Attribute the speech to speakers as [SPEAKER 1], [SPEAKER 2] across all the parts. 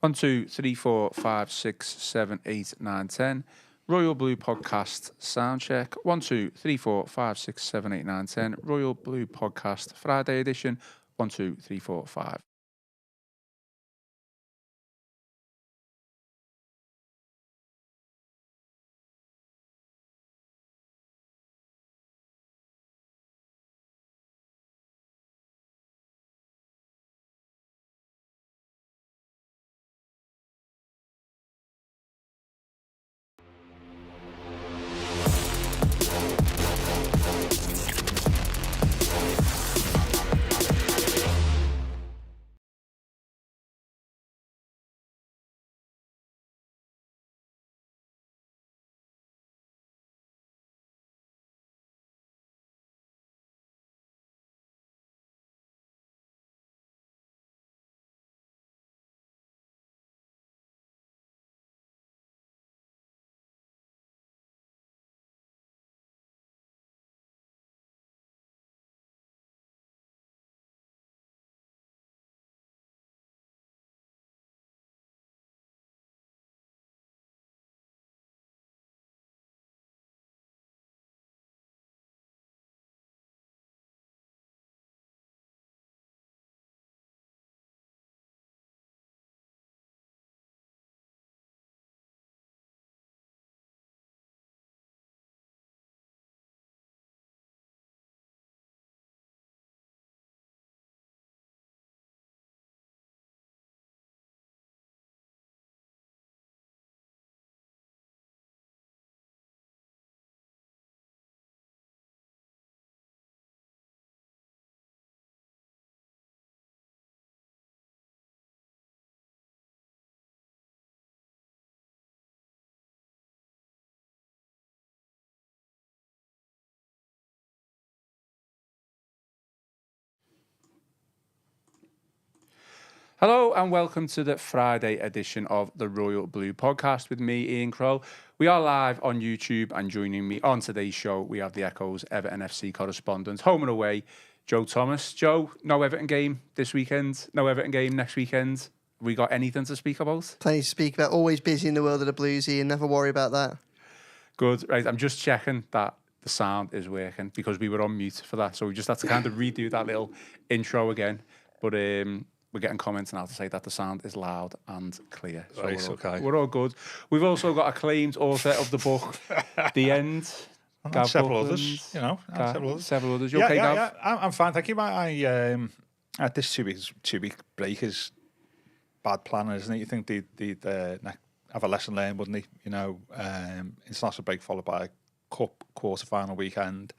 [SPEAKER 1] 1, 2, 3, 4, 5, 6, 7, 8, 9, 10. Royal Blue Podcast Soundcheck. 1, 2, 3, 4, 5, 6, 7, 8, 9, 10. Royal Blue Podcast Friday edition. 1, 2, 3, 4, 5. Hello and welcome to the Friday edition of the Royal Blue Podcast with me, Ian Croll. We are live on YouTube, and joining me on today's show, we have the Echo's Everton FC correspondent, home and away, Joe Thomas. Joe, no Everton game this weekend, no Everton game next weekend. We got anything to speak about?
[SPEAKER 2] Plenty to speak about. Always busy in the world of the Blues, Ian. Never worry about that.
[SPEAKER 1] Good. Right, I'm just checking that the sound is working because we were on mute for that, so we just had to kind of redo that little intro again. But we're getting comments now to say that the sound is loud and clear. So
[SPEAKER 3] right,
[SPEAKER 1] we're all good. We've also got acclaimed author of the book, The End.
[SPEAKER 3] And several others, you know.
[SPEAKER 1] Several others. You okay, Gav?
[SPEAKER 3] Yeah, I'm fine, thank you. I at this two-week break is bad planning, isn't it? You think they'd have a lesson learned, wouldn't they? You know, international break followed by a cup quarter-final weekend.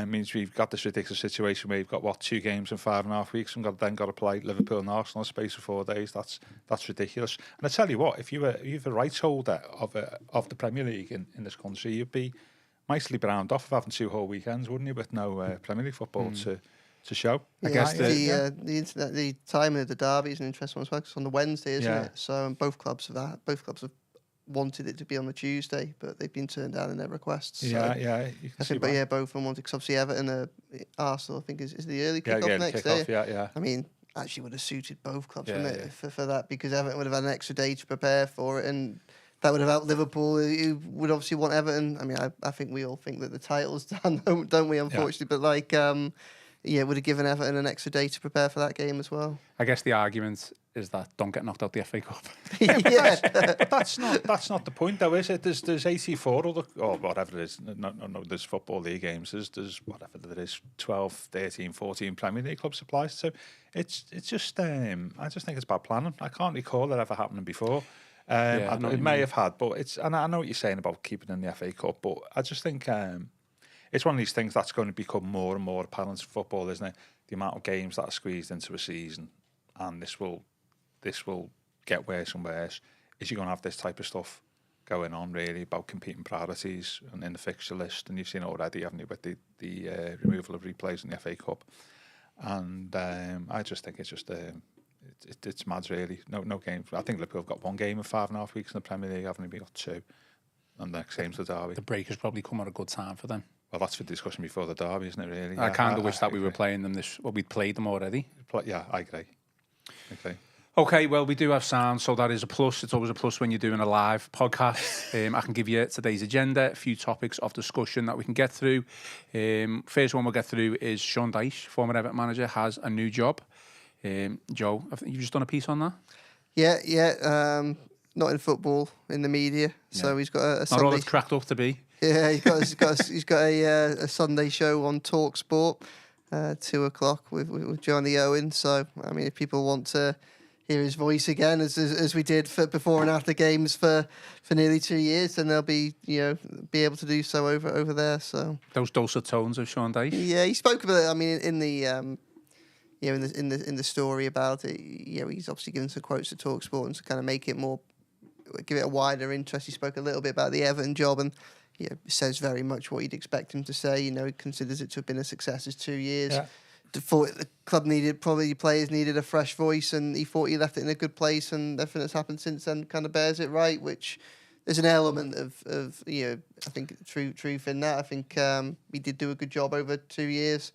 [SPEAKER 3] Means we've got this ridiculous situation where we've got 2 games in 5.5 weeks, and then got to play Liverpool and Arsenal in a space of 4 days. That's ridiculous. And I tell you what, if you're the rights holder of the Premier League in this country, you'd be nicely browned off of having 2 whole weekends, wouldn't you? With no Premier League football to show.
[SPEAKER 2] I guess the timing of the derby is an interesting one as well. 'Cause it's on the Wednesday, isn't it? So both clubs have wanted it to be on the Tuesday, but they've been turned down in their requests. So
[SPEAKER 3] I think,
[SPEAKER 2] but both of them wanted, because obviously Everton, Arsenal, I think is the early kick-off next day.
[SPEAKER 3] Yeah.
[SPEAKER 2] I mean, actually would have suited both clubs, wouldn't it, for that, because Everton would have had an extra day to prepare for it, and that would have helped Liverpool, who would obviously want Everton. I mean, I think we all think that the title's done, don't we, unfortunately? Yeah. But it would have given Everton an extra day to prepare for that game as well.
[SPEAKER 1] I guess the argument is that don't get knocked out the FA Cup.
[SPEAKER 3] But that's not the point, though, is it? There's 84 or whatever it is. No, there's Football League games. There's whatever there is, 12, 13, 14 Premier League clubs applies. So it's just I just think it's bad planning. I can't recall that ever happening before. It may have had, but and I know what you're saying about keeping in the FA Cup, but I just think it's one of these things that's going to become more and more apparent in football, isn't it? The amount of games that are squeezed into a season, and this will get worse and worse. Is you're going to have this type of stuff going on, really, about competing priorities and in the fixture list, and you've seen it already, haven't you, with the removal of replays in the FA Cup. And I just think it's just it's mad, really. No games. I think Liverpool have got 1 game in 5.5 weeks in the Premier League, haven't they? We've got 2. And the next game's the derby.
[SPEAKER 1] The break has probably come at a good time for them.
[SPEAKER 3] Well, that's for discussion before the derby, isn't it, really?
[SPEAKER 1] I kind of wish that we were playing them we'd played them already.
[SPEAKER 3] Yeah, I agree. Okay.
[SPEAKER 1] Okay, well, we do have sound, so that is a plus. It's always a plus when you're doing a live podcast. I can give you today's agenda, a few topics of discussion that we can get through. First one we'll get through is Sean Dyche, former Everton manager, has a new job. Joe, I think you've just done a piece on that?
[SPEAKER 2] Yeah. Not in football, in the media. So he's got a Sunday...
[SPEAKER 1] Not all it's cracked up to be.
[SPEAKER 2] Yeah, he's got a Sunday show on Talk Sport, 2:00 with Johnny Owen. So I mean, if people want to hear his voice again, as we did for before and after games for nearly 2 years, then they'll be able to do so over there. So
[SPEAKER 1] those dulcet tones of Sean Dyche.
[SPEAKER 2] Yeah, he spoke about it. I mean, in the in the story about it, he's obviously given some quotes to Talk Sport and to kind of make it more, give it a wider interest. He spoke a little bit about the Everton job and says very much what you'd expect him to say. He considers it to have been a success. It's 2 years.
[SPEAKER 3] Yeah.
[SPEAKER 2] Thought the club players needed a fresh voice, and he thought he left it in a good place, and everything that's happened since then kind of bears it right, which there's an element of I think truth in that. I think he did do a good job over 2 years.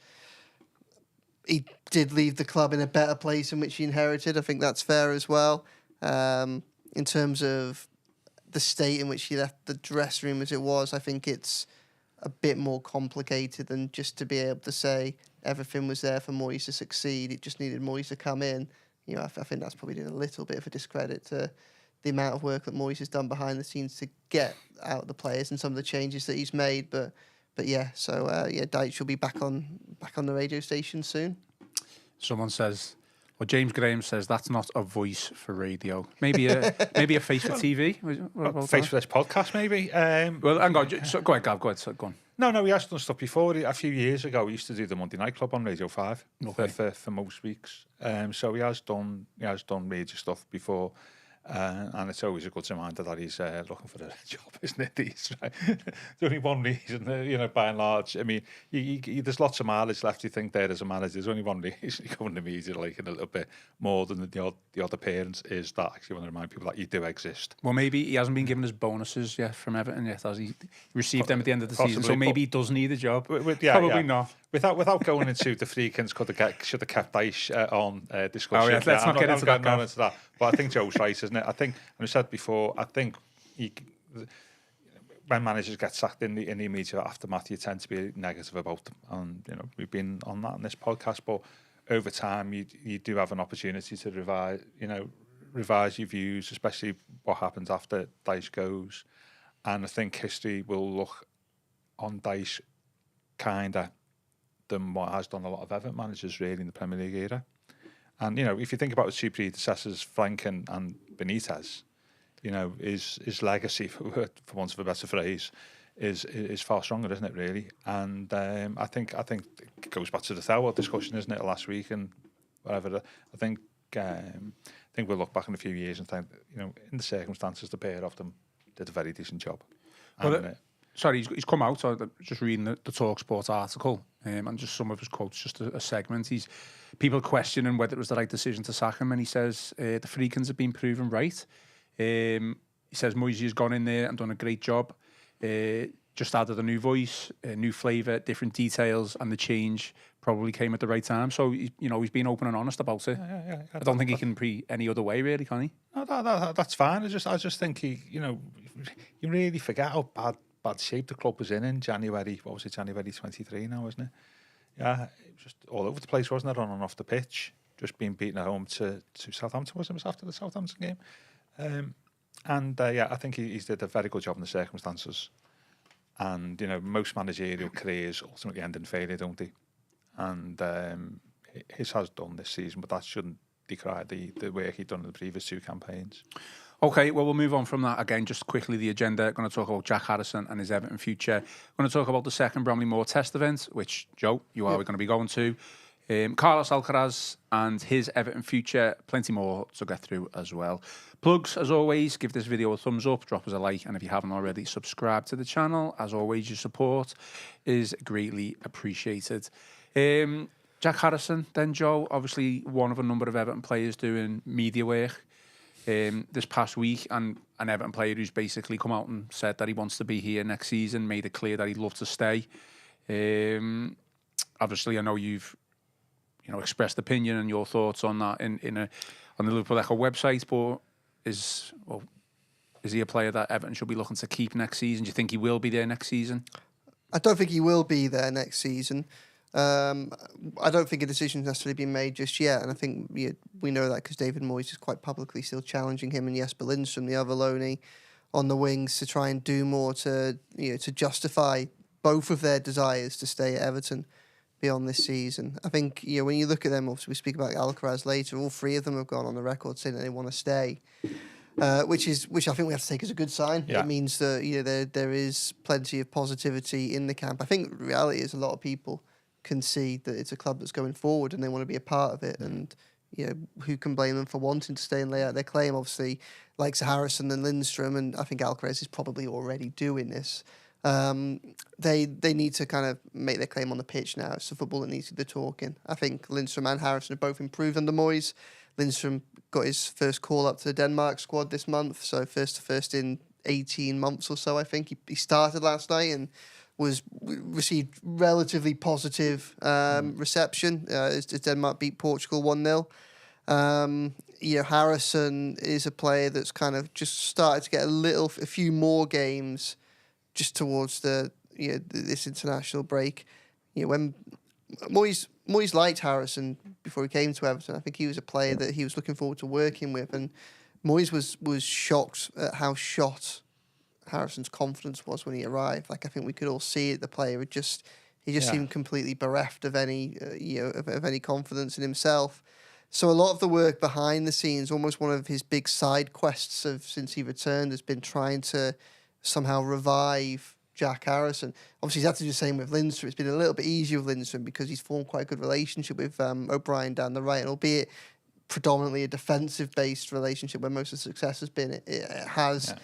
[SPEAKER 2] He did leave the club in a better place in which he inherited. I think that's fair as well. In terms of the state in which he left the dressing room as it was, I think it's a bit more complicated than just to be able to say everything was there for Moyes to succeed. It just needed Moyes to come in. I think that's probably doing a little bit of a discredit to the amount of work that Moyes has done behind the scenes to get out the players and some of the changes that he's made. But yeah, so Dyche will be back on the radio station soon.
[SPEAKER 1] Someone says, well, James Graham says that's not a voice for radio. Maybe a face for TV.
[SPEAKER 3] Face for this podcast, maybe.
[SPEAKER 1] Well, hang on. So, go ahead, Gav. Go ahead.
[SPEAKER 3] No, he has done stuff before. A few years ago, he used to do the Monday Night Club on Radio 5 for most weeks. So he has done major stuff before. And it's always a good reminder that he's looking for a job, isn't it? There's only one reason, by and large. I mean, there's lots of mileage left, you think, there as a manager. There's only one reason you come in the media like a little bit more than the odd appearance is that actually want to remind people that you do exist.
[SPEAKER 1] Well, maybe he hasn't been given his bonuses yet from Everton yet, has he? He received them at the end of the season, so maybe he does need a job. Probably not. Without going into the Freakins should have kept Dyche on discussion. Oh, yeah, let's not get into that.
[SPEAKER 3] But I think Joe's right, isn't it? I think, and I said before, I think when managers get sacked in the immediate aftermath, you tend to be negative about them. And, we've been on that in this podcast, but over time, you do have an opportunity to revise your views, especially what happens after Dyche goes. And I think history will look on Dyche kinder than what has done a lot of Everton managers really in the Premier League era. And, if you think about the two predecessors, Frank and Benitez, his legacy, for want of a better phrase, is far stronger, isn't it, really? And I think it goes back to the Thelwell discussion, isn't it, last week and whatever. I think we'll look back in a few years and think, in the circumstances, the pair of them did a very decent job.
[SPEAKER 1] Sorry, he's come out. So just reading the TalkSport article and just some of his quotes, just a segment. People questioning whether it was the right decision to sack him, and he says the Freakins have been proven right. He says Moyes has gone in there and done a great job. Just added a new voice, a new flavour, different details, and the change probably came at the right time. So he's been open and honest about it. Yeah. I don't think he can be any other way, really, can he?
[SPEAKER 3] No, that's fine. I just think you really forget how bad shape the club was in January. What was it, January 23 now, isn't it? Yeah, it was just all over the place, wasn't it, on and off the pitch. Just being beaten at home to Southampton, wasn't it? It was after the Southampton game. I think he's did a very good job in the circumstances. And, most managerial careers ultimately end in failure, don't they? And his has done this season, but that shouldn't decry the work he'd done in the previous two campaigns.
[SPEAKER 1] Okay, well, we'll move on from that. Again, just quickly, the agenda. Going to talk about Jack Harrison and his Everton future. Going to talk about the second Bromley Moor Test event, which, Joe, you are going to be going to. Carlos Alcaraz and his Everton future. Plenty more to get through as well. Plugs, as always, give this video a thumbs up, drop us a like, and if you haven't already, subscribe to the channel. As always, your support is greatly appreciated. Jack Harrison, then, Joe, obviously one of a number of Everton players doing media work. This past week, and an Everton player who's basically come out and said that he wants to be here next season, made it clear that he'd love to stay. Obviously, I know you've expressed opinion and your thoughts on that on the Liverpool Echo website. But is he a player that Everton should be looking to keep next season? Do you think he will be there next season?
[SPEAKER 2] I don't think he will be there next season. I don't think a decision's necessarily been made just yet, and I think we know that because David Moyes is quite publicly still challenging him and Jesper Lindstrom, the other loanee, on the wings to try and do more to justify both of their desires to stay at Everton beyond this season. I think when you look at them, obviously we speak about Alcaraz later, all three of them have gone on the record saying that they want to stay. Which I think we have to take as a good sign.
[SPEAKER 3] Yeah.
[SPEAKER 2] It means that there is plenty of positivity in the camp. I think the reality is a lot of people can see that it's a club that's going forward and they want to be a part of it. And who can blame them for wanting to stay and lay out their claim? Obviously, like Harrison and Lindstrom, and I think Alcaraz is probably already doing this. They need to kind of make their claim on the pitch now. It's the football that needs to do the talking. I think Lindstrom and Harrison have both improved under Moyes. Lindstrom got his first call up to the Denmark squad this month, so first in 18 months or so, I think. He started last night and received relatively positive reception as Denmark beat Portugal 1-0. Harrison is a player that's kind of just started to get a few more games just towards this international break. When Moyes liked Harrison before he came to Everton. I think he was a player that he was looking forward to working with, and Moyes was shocked at how shot Harrison's confidence was when he arrived. Like, I think we could all see it. The player seemed completely bereft of any of any confidence in himself. So a lot of the work behind the scenes, almost one of his big side quests since he returned, has been trying to somehow revive Jack Harrison. Obviously, he's had to do the same with Lindstrom. It's been a little bit easier with Lindstrom because he's formed quite a good relationship with O'Brien down the right, and albeit predominantly a defensive-based relationship where most of the success has been, it has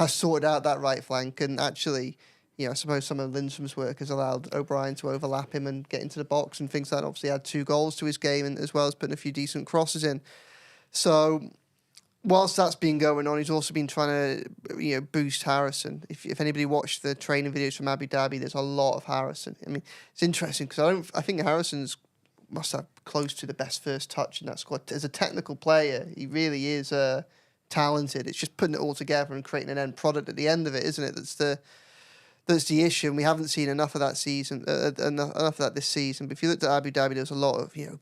[SPEAKER 2] sorted out that right flank, and actually, I suppose some of Lindstrom's work has allowed O'Brien to overlap him and get into the box and things like that. Obviously, had 2 goals to his game, and as well as putting a few decent crosses in. So, whilst that's been going on, he's also been trying to, boost Harrison. If anybody watched the training videos from Abu Dhabi, there's a lot of Harrison. I mean, it's interesting because I think Harrison's must have close to the best first touch in that squad. As a technical player, he really is talented. It's just putting it all together and creating an end product at the end of it, isn't it? That's the issue, and we haven't seen enough of that enough of that this season. But if you looked at Abu Dhabi, there was a lot of, you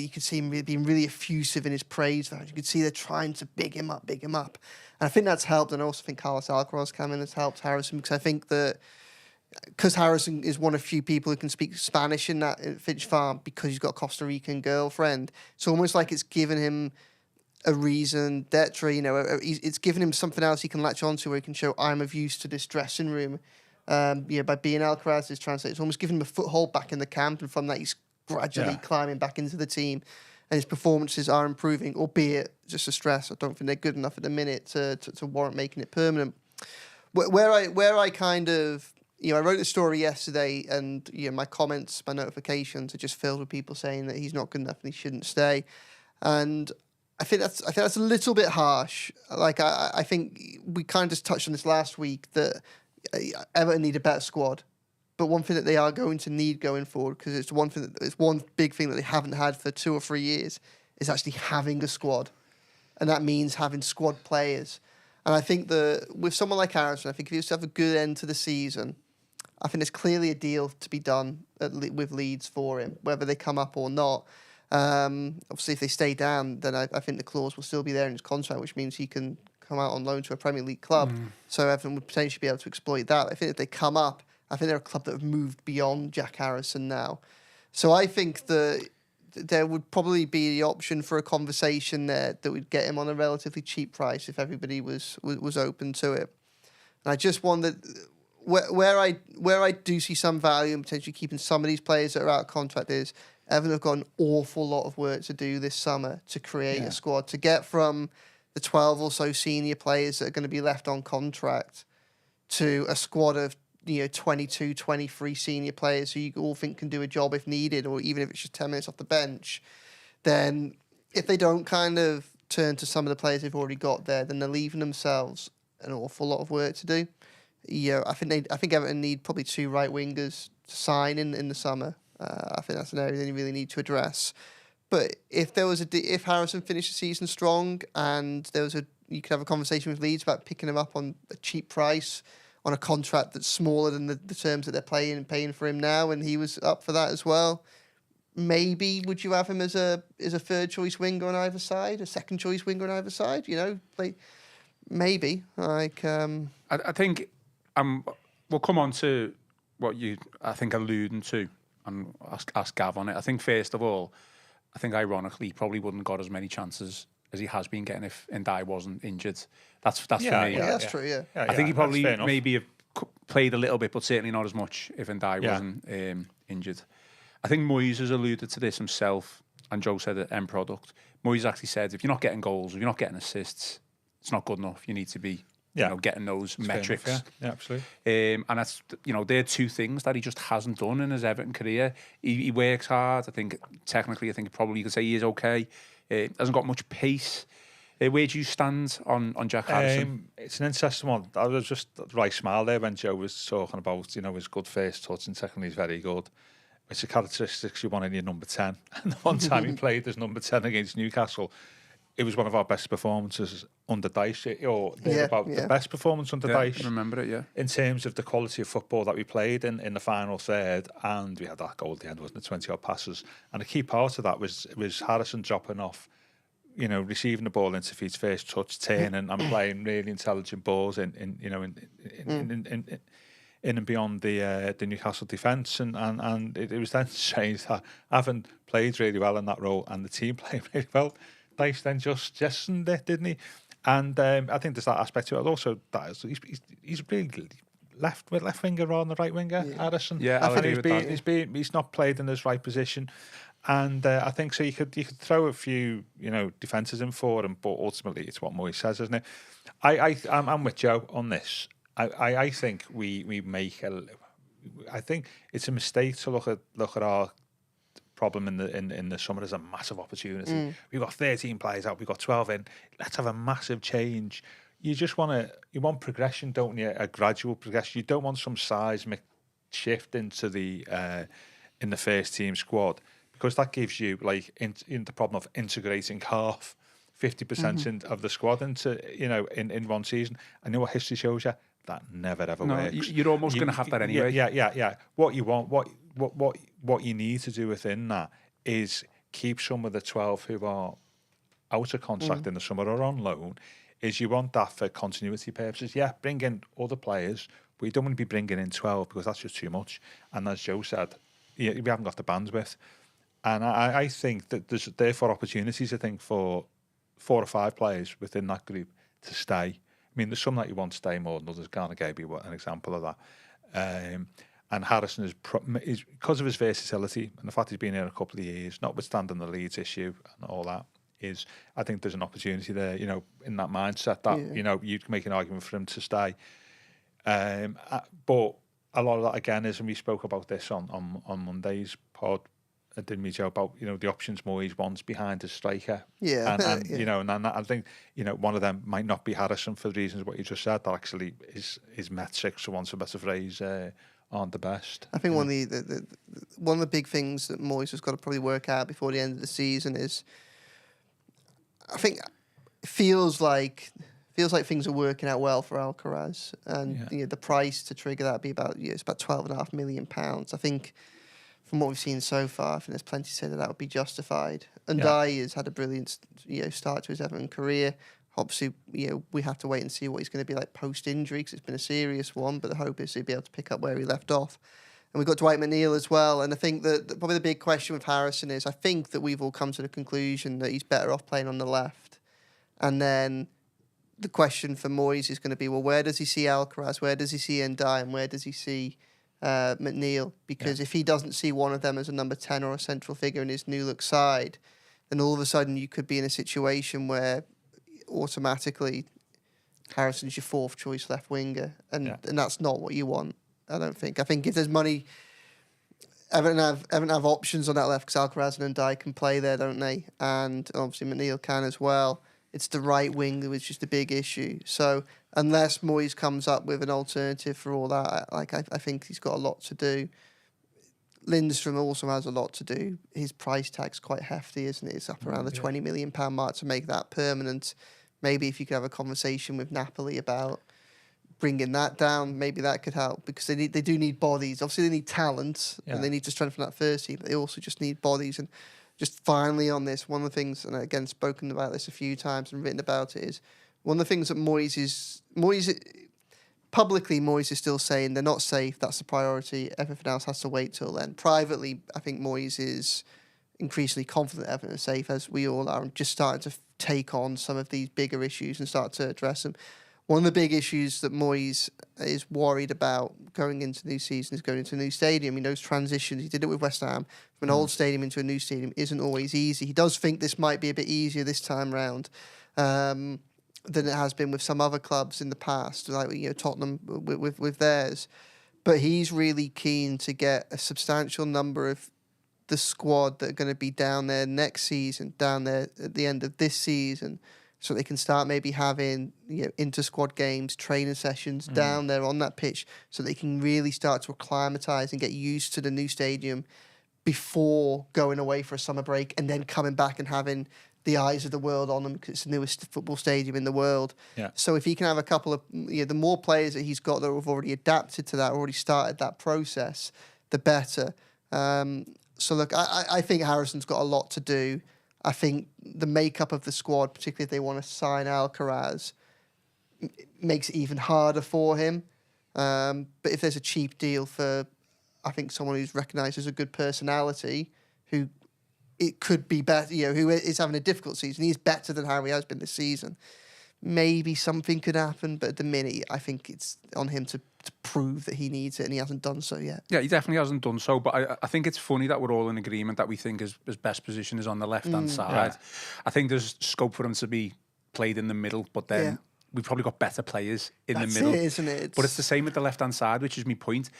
[SPEAKER 2] could see him being really effusive in his praise. You could see they're trying to big him up. And I think that's helped. And I also think Carlos Alcaraz coming has helped Harrison, because I think that because Harrison is one of few people who can speak Spanish in Finch Farm because he's got a Costa Rican girlfriend. It's almost like it's given him a reason, it's given him something else he can latch onto where he can show, I'm of use to this dressing room. By being Alcaraz's translator, it's almost given him a foothold back in the camp, and from that he's gradually climbing back into the team, and his performances are improving, albeit just a stress. I don't think they're good enough at the minute to warrant making it permanent. Where I kind of, I wrote the story yesterday, and my comments, my notifications are just filled with people saying that he's not good enough and he shouldn't stay, and I think that's a little bit harsh. Like I think we kind of just touched on this last week that Everton need a better squad. But one thing that they are going to need going forward, because it's one big thing that they haven't had for 2 or 3 years, is actually having a squad, and that means having squad players. And I think that with someone like Harrison, I think if he was to have a good end to the season, I think there's clearly a deal to be done with Leeds for him, whether they come up or not. Obviously, if they stay down, then I think the clause will still be there in his contract, which means he can come out on loan to a Premier League club. So Everton would potentially be able to exploit that. I think if they come up, I think they're a club that have moved beyond Jack Harrison now. So I think that there would probably be the option for a conversation there that would get him on a relatively cheap price if everybody was open to it. And I just wondered where I do see some value in potentially keeping some of these players that are out of contract is Everton have got an awful lot of work to do this summer to create a squad, to get from the 12 or so senior players that are going to be left on contract to a squad of 22, 23 senior players who you all think can do a job if needed, or even if it's just 10 minutes off the bench. Then if they don't kind of turn to some of the players they've already got there, then they're leaving themselves an awful lot of work to do. I think Everton need probably 2 right wingers to sign in the summer. I think that's an area that you really need to address. But if Harrison finished the season strong and you could have a conversation with Leeds about picking him up on a cheap price on a contract that's smaller than the terms that they're paying for him now, and he was up for that as well. Maybe would you have him as a third choice winger on either side, a second choice winger on either side? Maybe
[SPEAKER 1] I think we'll come on to what you alluding to and ask Gav on it. I think first of all, I think ironically he probably wouldn't got as many chances as he has been getting if Ndiaye wasn't injured. That's for me.
[SPEAKER 2] Yeah, that's true. Yeah,
[SPEAKER 1] I think he probably maybe have played a little bit, but certainly not as much if Ndiaye wasn't injured. I think Moyes has alluded to this himself, and Joe said it, end product. Moyes actually said, if you're not getting goals, if you're not getting assists, it's not good enough. You need to be getting those metrics.
[SPEAKER 3] Enough, yeah, absolutely.
[SPEAKER 1] And that's, they're two things that he just hasn't done in his Everton career. He works hard. I think technically, probably you could say he is okay. Hasn't got much pace. Where do you stand on Jack Harrison?
[SPEAKER 3] It's an interesting one. I was just right smile there when Joe was talking about his good first touch, and secondly he's very good. It's a characteristics you want in your number 10. And the one time he played as number 10 against Newcastle, it was one of our best performances under Dyche, or the best performance under Dyche.
[SPEAKER 1] I remember it, yeah.
[SPEAKER 3] In terms of the quality of football that we played in the final third, and we had that goal at the end, wasn't it? 20-odd passes. And a key part of that was Harrison dropping off, receiving the ball into feet's first touch, turning and playing really intelligent balls in and beyond the Newcastle defence, and it was then strange that having played really well in that role and the team playing really well, Dyche then just suggested it, didn't he? And I think there's that aspect to it. Also, he's really left winger rather than right winger. Harrison,
[SPEAKER 1] I think
[SPEAKER 3] he's not played in his right position, and I think so. You could throw a few defences in for him, but ultimately it's what Moyes says, isn't it? I'm with Joe on this. I think we make I think it's a mistake to look at our problem in the summer as a massive opportunity. We've got 13 players out, we've got 12 in. Let's have a massive change. You just want progression, don't you? A gradual progression. You don't want some seismic shift into the in the first team squad, because that gives you in the problem of integrating half 50% of the squad into in one season. I know what history shows you. That never ever works.
[SPEAKER 1] You're almost going to have that anyway.
[SPEAKER 3] Yeah. What you want, what you need to do within that is keep some of the 12 who are out of contract in the summer or on loan. Is you want that for continuity purposes. Yeah, bring in other players, but you don't want to be bringing in 12 because that's just too much. And as Joe said, we haven't got the bandwidth. And I think that there's therefore opportunities, I think, for 4 or 5 players within that group to stay. I mean, there's some that you want to stay more than others. Garner gave you an example of that. And Harrison is because of his versatility and the fact he's been here a couple of years, notwithstanding the Leeds issue and all that, I think there's an opportunity there, in that mindset that, you can make an argument for him to stay. But a lot of that, again, is, and we spoke about this on Monday's pod, didn't we, Joe, about the options Moyes wants behind his striker, and and I think one of them might not be Harrison for the reasons what you just said. That actually his metrics, for want of a better phrase, aren't the best.
[SPEAKER 2] I think one of the big things that Moyes has got to probably work out before the end of the season is, I think, it feels like things are working out well for Alcaraz, and the price to trigger that would be about it's about £12.5 million. I think. From what we've seen so far, I think there's plenty to say that would be justified. And Ndiaye has had a brilliant start to his Everton career. Obviously, we have to wait and see what he's going to be like post-injury, because it's been a serious one, but the hope is he'll be able to pick up where he left off. And we've got Dwight McNeil as well. And I think that probably the big question with Harrison is, I think that we've all come to the conclusion that he's better off playing on the left. And then the question for Moyes is going to be, well, where does he see Alcaraz? Where does he see Ndiaye? And where does he see McNeil? Because if he doesn't see one of them as a number 10 or a central figure in his new look side, then all of a sudden you could be in a situation where automatically Harrison's your 4th choice left winger, and that's not what you want. I don't think. I think if there's money, Everton have options on that left, because Alcaraz and Ndiaye can play there, don't they? And obviously McNeil can as well. It's the right wing which is the big issue. So unless Moyes comes up with an alternative for all that, I think he's got a lot to do. Lindstrom also has a lot to do. His price tag's quite hefty, isn't it? It's up around the £20 million mark to make that permanent. Maybe if you could have a conversation with Napoli about bringing that down, maybe that could help, because they do need bodies. Obviously, they need talent and they need to strengthen that first team, but they also just need bodies. And just finally on this, one of the things, and again, spoken about this a few times and written about it, is one of the things that Moyes is still saying they're not safe. That's the priority. Everything else has to wait till then. Privately, I think Moyes is increasingly confident Everton are safe, as we all are, and just starting to take on some of these bigger issues and start to address them. One of the big issues that Moyes is worried about going into the new season is going into a new stadium. He knows transitions. He did it with West Ham. From an old stadium into a new stadium isn't always easy. He does think this might be a bit easier this time round than it has been with some other clubs in the past, like Tottenham with theirs. But he's really keen to get a substantial number of the squad that are going to be down there next season, down there at the end of this season, so they can start maybe having inter-squad games, training sessions down there on that pitch, so they can really start to acclimatise and get used to the new stadium before going away for a summer break and then coming back and having the eyes of the world on them, because it's the newest football stadium in the world. Yeah. So if he can have a couple of, the more players that he's got that have already adapted to that, already started that process, the better. So look, I think Harrison's got a lot to do. I think the makeup of the squad, particularly if they want to sign Alcaraz, makes it even harder for him. But if there's a cheap deal for, I think, someone who's recognised as a good personality, who it could be better, who is having a difficult season, he's better than Harry has been this season, maybe something could happen. But at the minute, I think it's on him to prove that he needs it, and he hasn't done so yet.
[SPEAKER 1] Yeah, he definitely hasn't done so, but I think it's funny that we're all in agreement that we think his best position is on the left-hand side. Yeah. I think there's scope for him to be played in the middle, but then we've probably got better players in the middle.
[SPEAKER 2] That's it, isn't it?
[SPEAKER 1] But it's the same with the left-hand side, which is my point.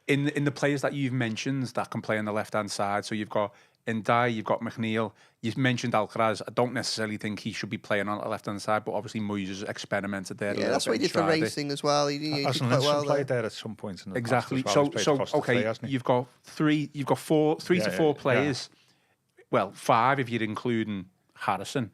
[SPEAKER 1] In the players that you've mentioned that can play on the left-hand side, so you've got Dyche, you've got McNeil, you've mentioned Alcaraz. I don't necessarily think he should be playing on the left-hand side, but obviously Moyes has experimented there.
[SPEAKER 2] Yeah, that's what he did for Racing as well. He did quite well
[SPEAKER 3] played there at some point in the
[SPEAKER 1] exactly.
[SPEAKER 3] past as well.
[SPEAKER 1] So okay, you've got three to four players. Yeah. Well, 5 if you're including Harrison.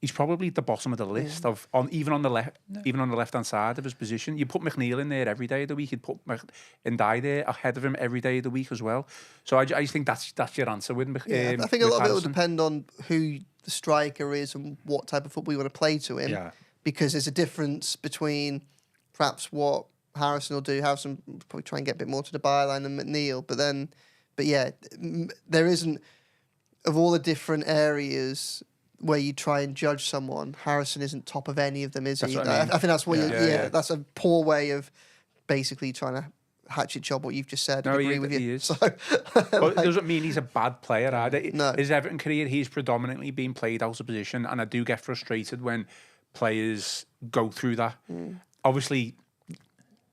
[SPEAKER 1] He's probably at the bottom of the list even on the left-hand side of his position. You put McNeil in there every day of the week. You'd put Dyche there ahead of him every day of the week as well. So I just think that's your answer with
[SPEAKER 2] I think a lot of it will depend on who the striker is and what type of football you want to play to him. Yeah. Because there's a difference between perhaps what Harrison will do. Harrison will probably try and get a bit more to the byline than McNeil. But yeah, there isn't, of all the different areas where you try and judge someone, Harrison isn't top of any of them, is he? I think that's what that's a poor way of basically trying to hatchet job what you've just said.
[SPEAKER 1] No,
[SPEAKER 2] I agree with you.
[SPEAKER 1] He is. So, but it doesn't mean he's a bad player either.
[SPEAKER 2] No.
[SPEAKER 1] His Everton career, he's predominantly been played out of position, and I do get frustrated when players go through that. Obviously,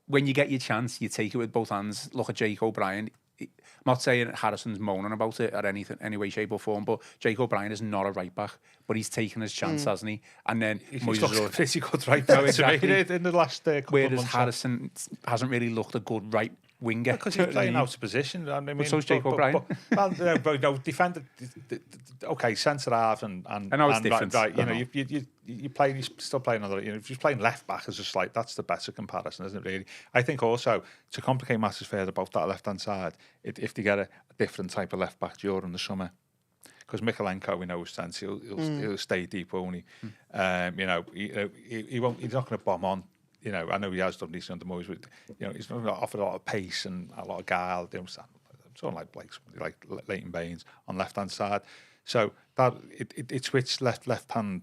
[SPEAKER 1] when you get your chance, you take it with both hands. Look at Jake O'Brien. I'm not saying Harrison's moaning about it or any way, shape or form, but Jake O'Brien is not a right back, but he's taken his chance, hasn't he? And then
[SPEAKER 3] he's looked pretty good right back in the last couple
[SPEAKER 1] whereas
[SPEAKER 3] of months.
[SPEAKER 1] Harrison hasn't really looked a good right winger.
[SPEAKER 3] Because he's playing out of position. I mean,
[SPEAKER 1] but so's Jake O'Brien.
[SPEAKER 3] Defender, okay, centre half and
[SPEAKER 1] I know it's different.
[SPEAKER 3] Right, you play. He's still playing another. If he's playing left back, as just like that's the better comparison, isn't it? Really, I think also to complicate matters further about that left hand side, if they get a different type of left back during the summer. Because Mikalenko, we know his sense, he'll stay deep, won't he? He won't. He's not going to bomb on. I know he has done decent under Moyes, but he's not offered a lot of pace and a lot of guile. Sort of like Leighton Baines on left hand side. So that it switched left hand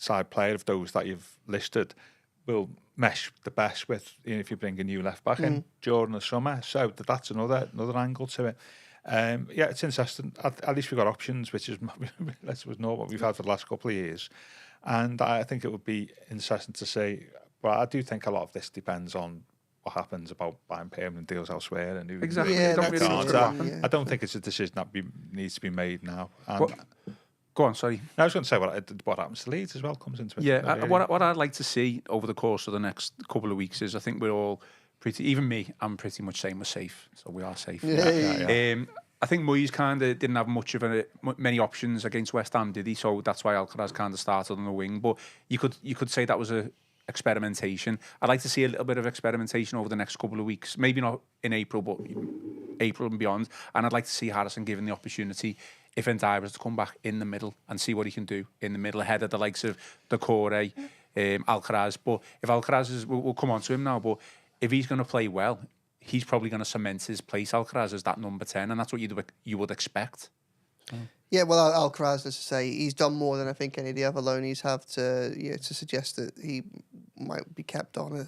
[SPEAKER 3] side player of those that you've listed will mesh the best with if you bring a new left back in during the summer. So that's another angle to it. It's interesting. At least we've got options, which is not what we've had for the last couple of years. And I think it would be interesting to see. But I do think a lot of this depends on what happens about buying permanent deals elsewhere. And who
[SPEAKER 1] exactly.
[SPEAKER 3] I don't think it's a decision that needs to be made now.
[SPEAKER 1] Go on, sorry.
[SPEAKER 3] I was going to say what happens to Leeds as well comes into it.
[SPEAKER 1] Yeah, what I'd like to see over the course of the next couple of weeks is I think we're all Even me, I'm pretty much saying we're safe, so we are safe.
[SPEAKER 2] Yeah.
[SPEAKER 1] I think Moyes kind of didn't have many options against West Ham, did he? So that's why Alcaraz kind of started on the wing. But you could say that was a experimentation. I'd like to see a little bit of experimentation over the next couple of weeks. Maybe not in April, but April and beyond. And I'd like to see Harrison given the opportunity, if Ndiaye was to come back in the middle and see what he can do in the middle ahead of the likes of Decore, Alcaraz. But if Alcaraz we'll come on to him now, but if he's going to play well, he's probably going to cement his place, Alcaraz, as that number 10, and that's what you would expect.
[SPEAKER 2] Yeah, well, Alcaraz, as I say, he's done more than I think any of the other loanies have to suggest that he might be kept on.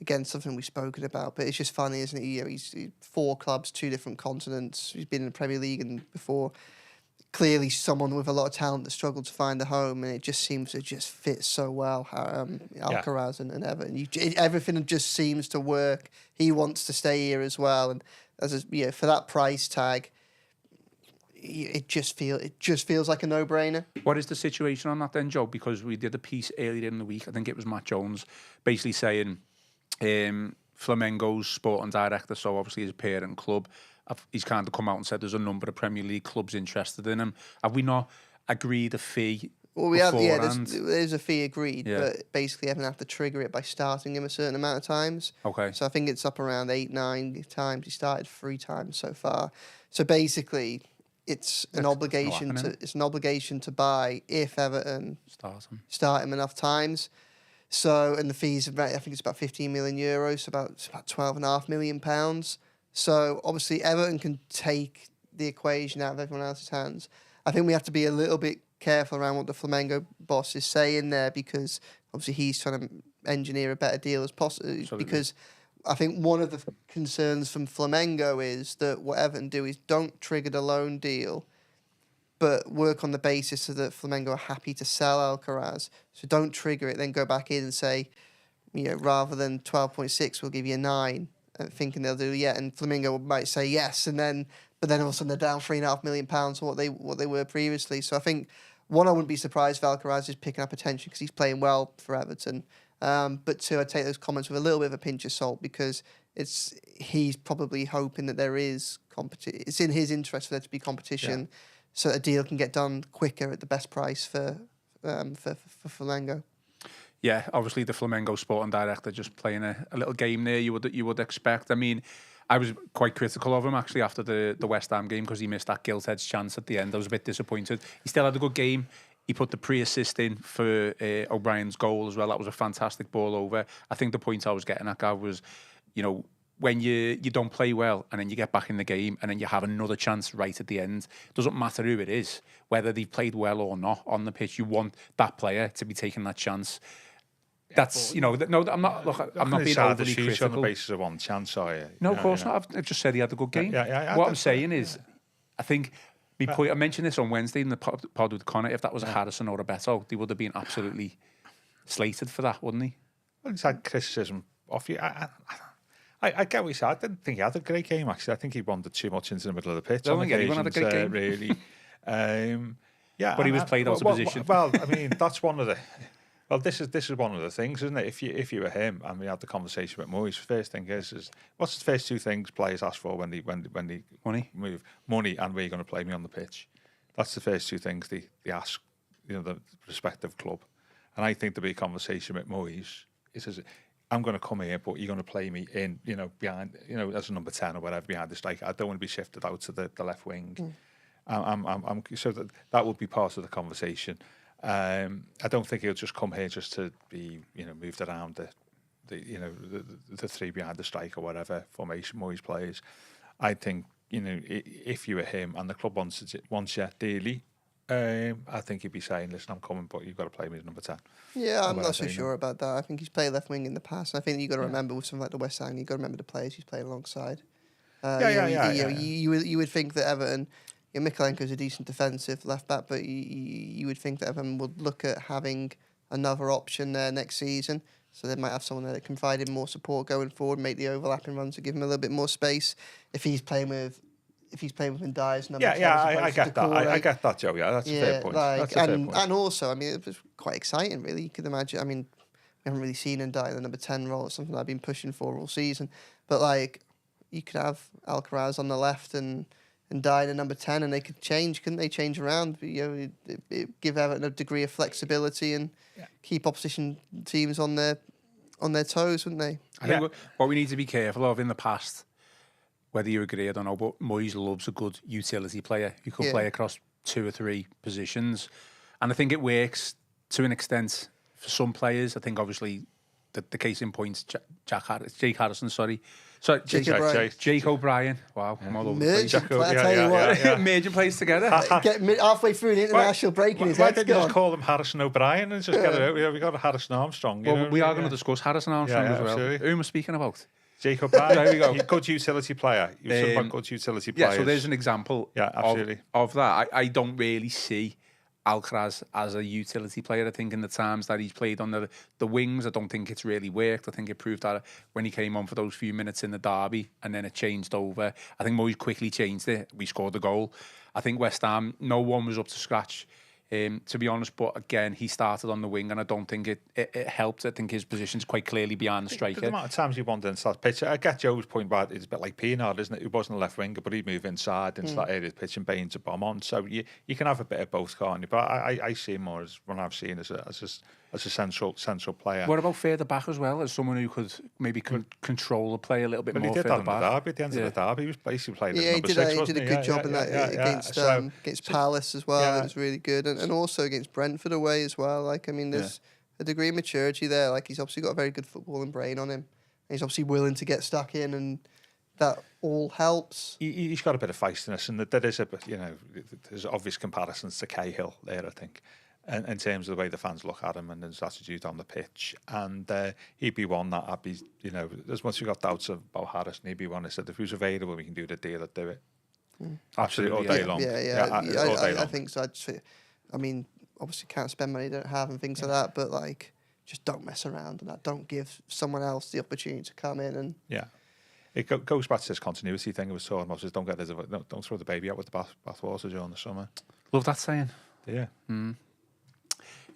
[SPEAKER 2] Again, something we've spoken about, but it's just funny, isn't it? He's 4 clubs, 2 different continents. He's been in the Premier League and before. Clearly, someone with a lot of talent that struggled to find a home, and it just seems to just fit so well. Alcaraz and Everton, everything just seems to work. He wants to stay here as well, and for that price tag, it just feels like a no-brainer.
[SPEAKER 1] What is the situation on that then, Joe? Because we did a piece earlier in the week. I think it was Matt Jones, basically saying Flamengo's sporting director, so obviously his parent club. He's kind of come out and said there's a number of Premier League clubs interested in him. Have we not agreed a fee?
[SPEAKER 2] Well, we have, there's a fee agreed, but basically Everton have to trigger it by starting him a certain amount of times.
[SPEAKER 1] Okay.
[SPEAKER 2] So I think it's up around 8-9 times. He started 3 times so far. So basically, it's an obligation to buy if Everton start him enough times. So, and the fees, I think it's about 15 million euros, so about £12.5 million. So obviously Everton can take the equation out of everyone else's hands. I think we have to be a little bit careful around what the Flamengo boss is saying there, because obviously he's trying to engineer a better deal as possible. Because I think one of the concerns from Flamengo is that what Everton do is don't trigger the loan deal, but work on the basis so that Flamengo are happy to sell Alcaraz. So don't trigger it, then go back in and say, rather than 12.6, we'll give you a 9. Thinking they'll do and Flamengo might say yes, but then all of a sudden they're down £3.5 million what they were previously. So I think I wouldn't be surprised if Alcaraz is picking up attention because he's playing well for Everton. But 2, I'd take those comments with a little bit of a pinch of salt, because he's probably hoping that there is competition. It's in his interest for there to be competition, so a deal can get done quicker at the best price for Flamengo.
[SPEAKER 1] Yeah, obviously the Flamengo sporting director just playing a little game there. You would expect. I mean, I was quite critical of him actually after the West Ham game because he missed that gilt-edged chance at the end. I was a bit disappointed. He still had a good game. He put the pre-assist in for O'Brien's goal as well. That was a fantastic ball over. I think the point I was getting at, Gav, was, when you don't play well and then you get back in the game and then you have another chance right at the end, it doesn't matter who it is, whether they've played well or not on the pitch. You want that player to be taking that chance. That's, no, I'm not. Look, I'm not being overly critical.
[SPEAKER 3] On the basis of one chance, are you?
[SPEAKER 1] No, of course not. I've just said he had a good game. What I'm saying is, I think I mentioned this on Wednesday in the pod with Connor. If that was a Harrison or a Beto, they would have been absolutely slated for that, wouldn't he?
[SPEAKER 3] Well, he's had criticism off you. I get what he said. I didn't think he had a great game, actually. I think he wandered too much into the middle of the pitch.
[SPEAKER 1] I don't think anyone had a great game.
[SPEAKER 3] Really.
[SPEAKER 1] But he was played out of position.
[SPEAKER 3] Well, I mean, that's one of the... Well, this is one of the things, isn't it? If you were him and we had the conversation with Moyes, first thing is what's the first 2 things players ask for when they move? Money and where you're going to play me on the pitch. That's the first 2 things they ask, the respective club. And I think there'll be a conversation with Moyes. He says, I'm going to come here, but you're going to play me in, behind, as a number 10 or whatever behind the striker. I don't want to be shifted out to the left wing. So that would be part of the conversation. I don't think he'll just come here just to be, moved around the 3 behind the strike or whatever formation Moyes plays. I think, if you were him and the club wants you dearly, I think he'd be saying, listen, I'm coming, but you've got to play me as number 10.
[SPEAKER 2] Yeah, I'm not so sure about that. I think he's played left wing in the past. I think you've got to remember with something like the West Ham, you've got to remember the players he's played alongside. You would think that Everton... Mikalenko's a decent defensive left back, but you would think that Everton would look at having another option there next season. So they might have someone there that can provide him more support going forward, make the overlapping runs to give him a little bit more space. If he's playing with Ndiaye as number 10,
[SPEAKER 3] I get that. I get that, Joe. Yeah, that's a fair point.
[SPEAKER 2] And also, I mean, it was quite exciting, really. You could imagine. I mean, haven't really seen him die in the number 10 role. It's something I've been pushing for all season. But like, you could have Alcaraz on the left and die in a number 10, and they could change, couldn't they? Change around, it give Everton a degree of flexibility and keep opposition teams on their toes, wouldn't they?
[SPEAKER 1] I think what we need to be careful of in the past, whether you agree, I don't know, but Moyes loves a good utility player who could play across 2 or 3 positions, and I think it works to an extent for some players. I think obviously the case in point, Jake Harrison, sorry. So Jake O'Brien. Wow, I'm all over the place.
[SPEAKER 2] I tell you what,
[SPEAKER 1] merging plays together.
[SPEAKER 2] Get halfway through the international break and his head's
[SPEAKER 3] Why didn't you
[SPEAKER 2] gone.
[SPEAKER 3] just call him Harrison O'Brien and just get it out? We got a Harrison Armstrong.
[SPEAKER 1] Well, we are going to discuss Harrison Armstrong as well.
[SPEAKER 3] Absolutely.
[SPEAKER 1] Who am I speaking about?
[SPEAKER 3] Jake O'Brien.
[SPEAKER 1] There we go.
[SPEAKER 3] Good utility player. You said about good utility players.
[SPEAKER 1] Yeah, so there's an example
[SPEAKER 3] absolutely.
[SPEAKER 1] of that. I don't really see Alcaraz as a utility player. I think in the times that he's played on the wings, I don't think it's really worked. I think it proved that when he came on for those few minutes in the derby and then it changed over. I think Moyes quickly changed it. We scored the goal. I think West Ham, no one was up to scratch, to be honest. But again, he started on the wing and I don't think it helped. I think his position's quite clearly behind the striker.
[SPEAKER 3] The amount of times he wandered into that pitch, I get Joe's point about it's a bit like Pienaar, isn't it? He wasn't a left winger, but he'd move inside into that area of the pitch and Baines a bomb on. So you can have a bit of both, can't you? But I see him more as one I've seen as a central player.
[SPEAKER 1] What about further back as well, as someone who could maybe control the play a little bit more?
[SPEAKER 3] He did
[SPEAKER 1] further
[SPEAKER 3] that
[SPEAKER 1] back.
[SPEAKER 3] In the derby, at the end of the derby, he was basically playing
[SPEAKER 2] he
[SPEAKER 3] number
[SPEAKER 2] did
[SPEAKER 3] 6,
[SPEAKER 2] he
[SPEAKER 3] wasn't
[SPEAKER 2] did a good job in that against Palace as well. It was really good, and also against Brentford away as well. Like, I mean, there's a degree of maturity there. Like, he's obviously got a very good footballing brain on him. He's obviously willing to get stuck in, and that all helps.
[SPEAKER 3] He's got a bit of feistiness, and there is there's obvious comparisons to Cahill there, I think, and in terms of the way the fans look at him and his attitude on the pitch. And he'd be one that I'd be, as much as you've got doubts about Harrison, he'd be one that said if he was available, we can do the deal, I'd do it. Absolutely, all day long.
[SPEAKER 2] I think so. I mean, obviously can't spend money you don't have and things like that, but like, just don't mess around and that. Don't give someone else the opportunity to come in and
[SPEAKER 3] it goes back to this continuity thing I was talking about. Just don't throw the baby out with the bathwater during the summer.
[SPEAKER 1] Love that saying.
[SPEAKER 3] Yeah.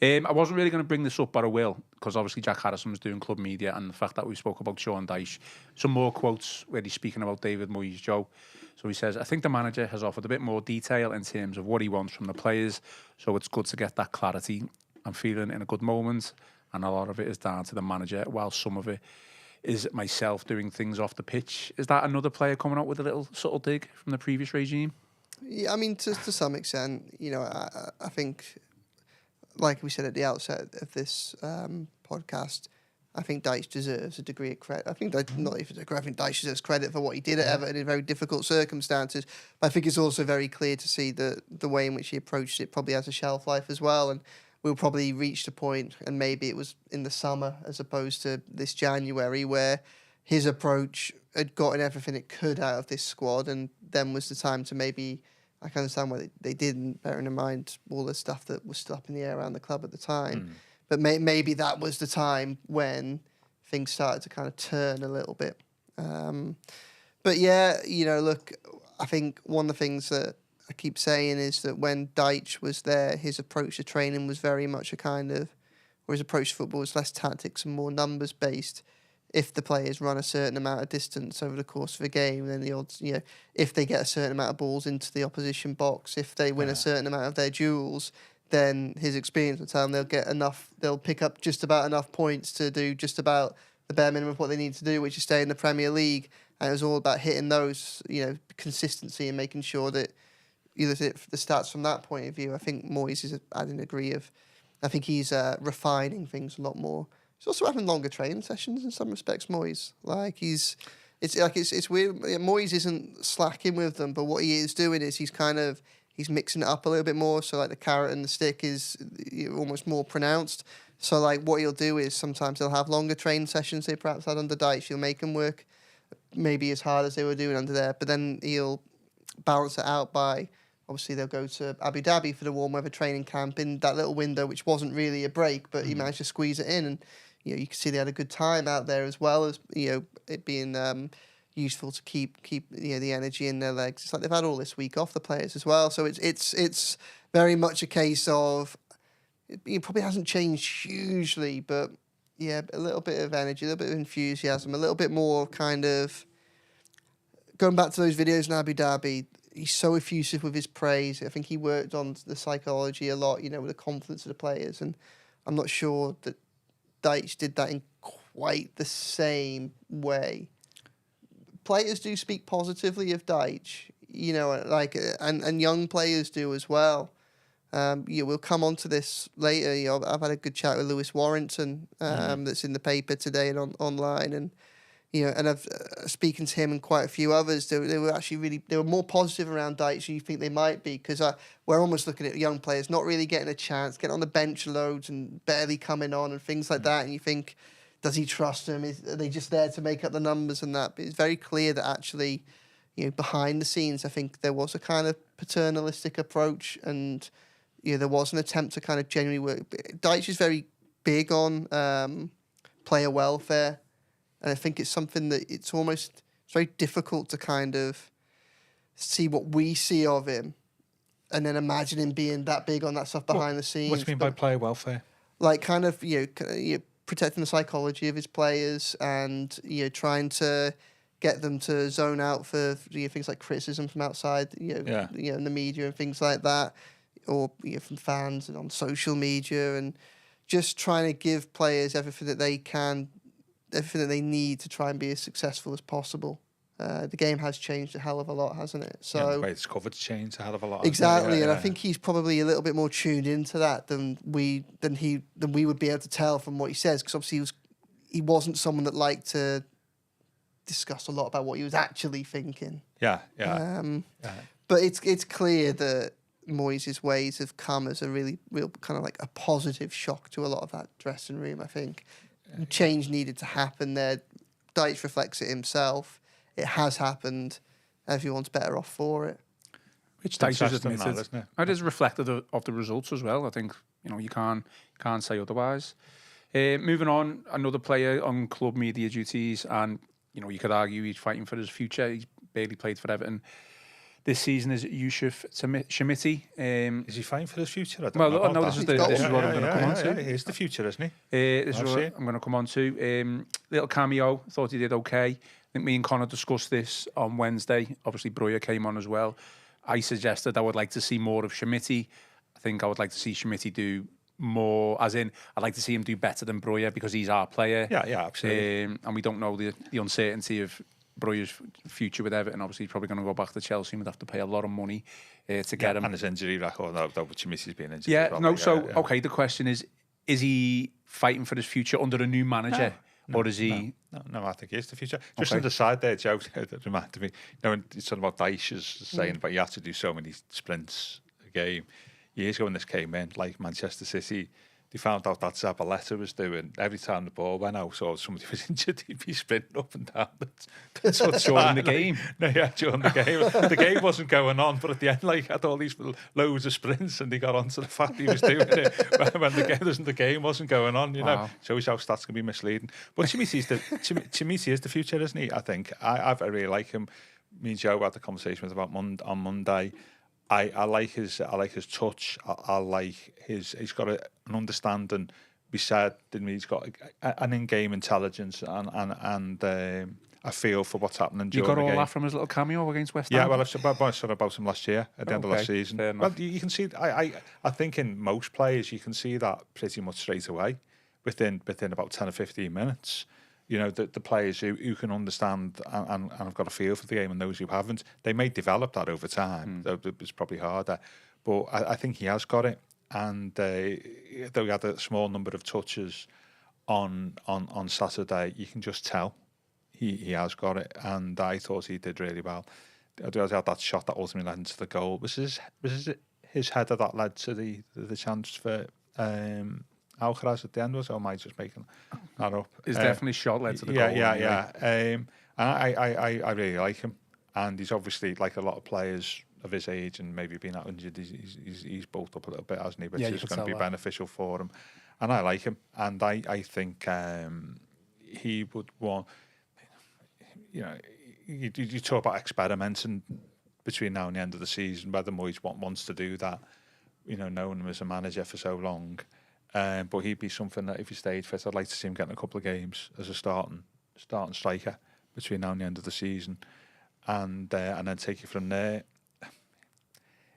[SPEAKER 1] I wasn't really going to bring this up, but I will, because obviously Jack Harrison was doing club media, and the fact that we spoke about Sean Dyche. Some more quotes where he's speaking about David Moyes, Joe. So he says, I think the manager has offered a bit more detail in terms of what he wants from the players, so it's good to get that clarity. I'm feeling in a good moment, and a lot of it is down to the manager, while some of it is myself doing things off the pitch. Is that another player coming out with a little subtle dig from the previous regime?
[SPEAKER 2] Yeah, I mean, to some extent, I think, like we said at the outset of this podcast, I think Dyche deserves a degree of credit. I think not even I think Dyche deserves credit for what he did at Everton in very difficult circumstances. But I think it's also very clear to see that the way in which he approached it probably has a shelf life as well. And we'll probably reach the point, and maybe it was in the summer as opposed to this January, where his approach had gotten everything it could out of this squad, and then was the time to maybe. I can understand why they didn't, bearing in mind all the stuff that was still up in the air around the club at the time. But maybe that was the time when things started to kind of turn a little bit. But yeah, look, I think one of the things that I keep saying is that when Dyche was there, his approach to training was very much or his approach to football was less tactics and more numbers based. If the players run a certain amount of distance over the course of a game, then the odds, if they get a certain amount of balls into the opposition box, if they win a certain amount of their duels, then his experience will tell them they'll pick up just about enough points to do just about the bare minimum of what they need to do, which is stay in the Premier League. And it was all about hitting those, consistency and making sure that you look at the stats from that point of view. I think Moyes is adding a degree of, I think he's refining things a lot more. He's also having longer training sessions in some respects, Moyes. It's weird. Moyes isn't slacking with them, but what he is doing is he's mixing it up a little bit more. So like the carrot and the stick is almost more pronounced. So like what he'll do is sometimes he'll have longer training sessions they perhaps had under Dyche. He'll make them work maybe as hard as they were doing under there, but then he'll balance it out by, obviously they'll go to Abu Dhabi for the warm weather training camp in that little window, which wasn't really a break, but he managed to squeeze it in, and you can see they had a good time out there, as well as it being useful to keep the energy in their legs. It's like they've had all this week off, the players as well, so it's very much a case of it probably hasn't changed hugely, but Yeah, a little bit of energy, a little bit of enthusiasm, a little bit more kind of going back to those videos in Abu Dhabi. He's so effusive with his praise. I think he worked on the psychology a lot, with the confidence of the players, and I'm not sure that Dyche did that in quite the same way. Players do speak positively of Dyche, and young players do as well. We'll come on to this later. I've had a good chat with Lewis Warrington, that's in the paper today and online, and and I've speaking to him and quite a few others. They were actually they were more positive around Dyche than you think they might be, because we're almost looking at young players not really getting a chance, getting on the bench loads and barely coming on and things like that. And you think, does he trust them? Are they just there to make up the numbers and that? But it's very clear that actually, behind the scenes, I think there was a kind of paternalistic approach, and there was an attempt to kind of genuinely work. Dyche is very big on player welfare. And I think it's something that it's very difficult to kind of see what we see of him and then imagine him being that big on that stuff behind the scenes.
[SPEAKER 3] What do you mean by player welfare?
[SPEAKER 2] Like kind of, protecting the psychology of his players and, trying to get them to zone out for things like criticism from outside, in the media and things like that, or from fans and on social media, and just trying to give players everything that they can, everything that they need to try and be as successful as possible. The game has changed a hell of a lot, hasn't it? So
[SPEAKER 3] the way it's covered changed a hell of a lot.
[SPEAKER 2] Exactly, and I think he's probably a little bit more tuned into that than we would be able to tell from what he says, because obviously he wasn't someone that liked to discuss a lot about what he was actually thinking.
[SPEAKER 3] Yeah.
[SPEAKER 2] But it's clear that Moyes' ways have come as a real kind of like a positive shock to a lot of that dressing room, I think. Change needed to happen there. Dyche reflects it himself. It has happened. Everyone's better off for it.
[SPEAKER 1] Which Dyche has admitted. Isn't it? It is reflective of the results as well. I think you can't say otherwise. Moving on, another player on club media duties, and you could argue he's fighting for his future. He's barely played for Everton this season, is Yusuf Shamiti.
[SPEAKER 3] Is he fighting for his future?
[SPEAKER 1] This is what I'm going to come on to.
[SPEAKER 3] He's the future, isn't he?
[SPEAKER 1] This is what I'm going to come on to. Little cameo, thought he did okay. I think me and Connor discussed this on Wednesday. Obviously, Breuer came on as well. I suggested I would like to see more of Shamiti. I think I would like to see Shamiti do more, as in, I'd like to see him do better than Breuer, because he's our player.
[SPEAKER 3] Yeah, absolutely.
[SPEAKER 1] And we don't know the uncertainty of Breuer's future with Everton. Obviously, he's probably going to go back to Chelsea and would have to pay a lot of money to get him.
[SPEAKER 3] And his injury record, which Shamiti's been injured.
[SPEAKER 1] Yeah,
[SPEAKER 3] well,
[SPEAKER 1] okay, the question is he fighting for his future under a new manager? Or is he?
[SPEAKER 3] No, I think he is the future. Just on the side there, Joe, that reminded me. When you're talking about Dyche is saying, but you have to do so many sprints a game. Years ago when this came in, like Manchester City, they found out that Zabaleta was doing, every time the ball went out or somebody was injured, he'd be sprinting up and down.
[SPEAKER 1] So during the game?
[SPEAKER 3] During the game. The game wasn't going on, but at the end, had all these loads of sprints, and he got onto the fact he was doing it when the game wasn't going on,
[SPEAKER 1] Wow.
[SPEAKER 3] Shows how stats can be misleading. But Shamiti is the future, isn't he? I think. I really like him. Me and Joe had the conversation with him on Monday. I like his touch. I like he's got an understanding. We said, didn't we? He's got an in-game intelligence and a feel for what's happening during the game.
[SPEAKER 1] You got all that from his little cameo against West Ham?
[SPEAKER 3] Yeah, well, I said about him last year at the end of last season. Well, you can see. I think in most players you can see that pretty much straight away, within about 10 or 15 minutes. The players who can understand and have got a feel for the game, and those who haven't, they may develop that over time. It's probably harder, but I think he has got it. And though he had a small number of touches on Saturday, you can just tell he has got it. And I thought he did really well. I had that shot that ultimately led into the goal. Was his header that led to the chance for Alcaraz at the end, or am I just making that up?
[SPEAKER 1] It's definitely shot led to the goal.
[SPEAKER 3] Yeah. And I really like him, and he's obviously, like a lot of players of his age and maybe being that injured, he's bulked up a little bit, hasn't he? Which is going to be beneficial for him, and I like him, and I think he would want. You talk about experimenting between now and the end of the season. Whether Moyes wants to do that, knowing him as a manager for so long. But he'd be something that if he stayed fit, I'd like to see him getting a couple of games as a starting striker between now and the end of the season, and then take it from there.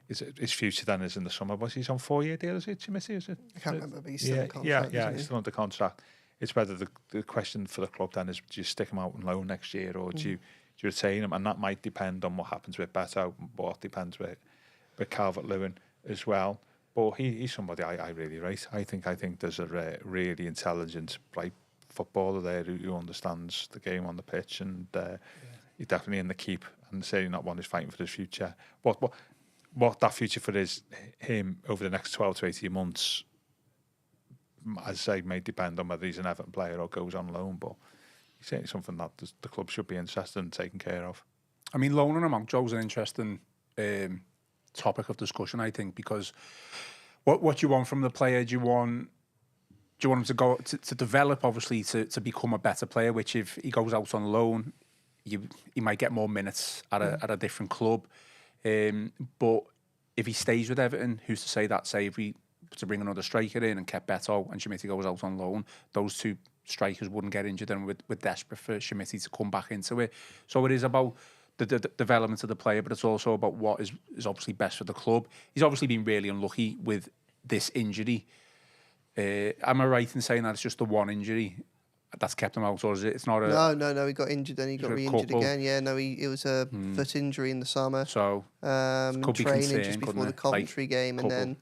[SPEAKER 3] His future then is in the summer. Was he's on 4-year deal? Is it, Timothy? Is it?
[SPEAKER 2] I can't remember, but he's still in contract.
[SPEAKER 3] He's still under contract. It's whether the question for the club then is, do you stick him out on loan next year, or do you retain him? And that might depend on what happens with Beto, what depends with Calvert-Lewin as well. But he's somebody I really rate. I think there's a really intelligent, bright footballer there who understands the game on the pitch, and he's definitely in the keep, and certainly not one who's fighting for his future. What that future for him over the next 12 to 18 months, as I say, may depend on whether he's an Everton player or goes on loan, but it's certainly something that the club should be interested in taking care of.
[SPEAKER 1] I mean, loaning him out, Joe's an interesting topic of discussion, I think, because what you want from the player, do you want him to go to develop, obviously, to become a better player, which if he goes out on loan, he might get more minutes at a different club. But if he stays with Everton, who's to say that, say, if we to bring another striker in and kept Beto and Schmidt goes out on loan, those two strikers wouldn't get injured, and we're desperate for Schmidt to come back into it. So it is about the development of the player, but it's also about what is obviously best for the club. He's obviously been really unlucky with this injury. Am I right in saying that it's just the one injury that's kept him out, or is it? It's not a...
[SPEAKER 2] No. He got injured, then he got re-injured again. Yeah, no, it was a foot injury in the summer.
[SPEAKER 1] So could be
[SPEAKER 2] training
[SPEAKER 1] concern,
[SPEAKER 2] just before the Coventry game, and then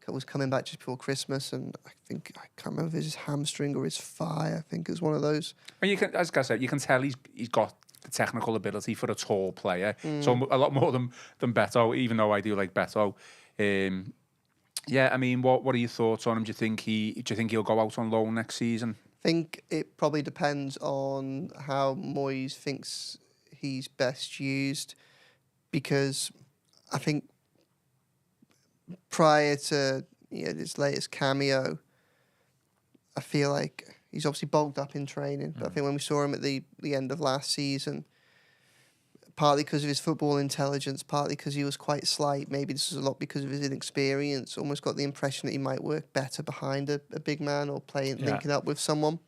[SPEAKER 2] was coming back just before Christmas, and I can't remember if it was his hamstring or his thigh. I think it was one of those.
[SPEAKER 1] And you can, as I said, you can tell he's got the technical ability for a tall player. So a lot more than Beto, even though I do like Beto. Yeah, I mean, what are your thoughts on him? Do you think he'll go out on loan next season?
[SPEAKER 2] I think it probably depends on how Moyes thinks he's best used, because I think prior to this latest cameo, I feel like he's obviously bulked up in training. But I think when we saw him at the end of last season, partly because of his football intelligence, partly because he was quite slight, maybe this was a lot because of his inexperience, almost got the impression that he might work better behind a big man or linking up with someone.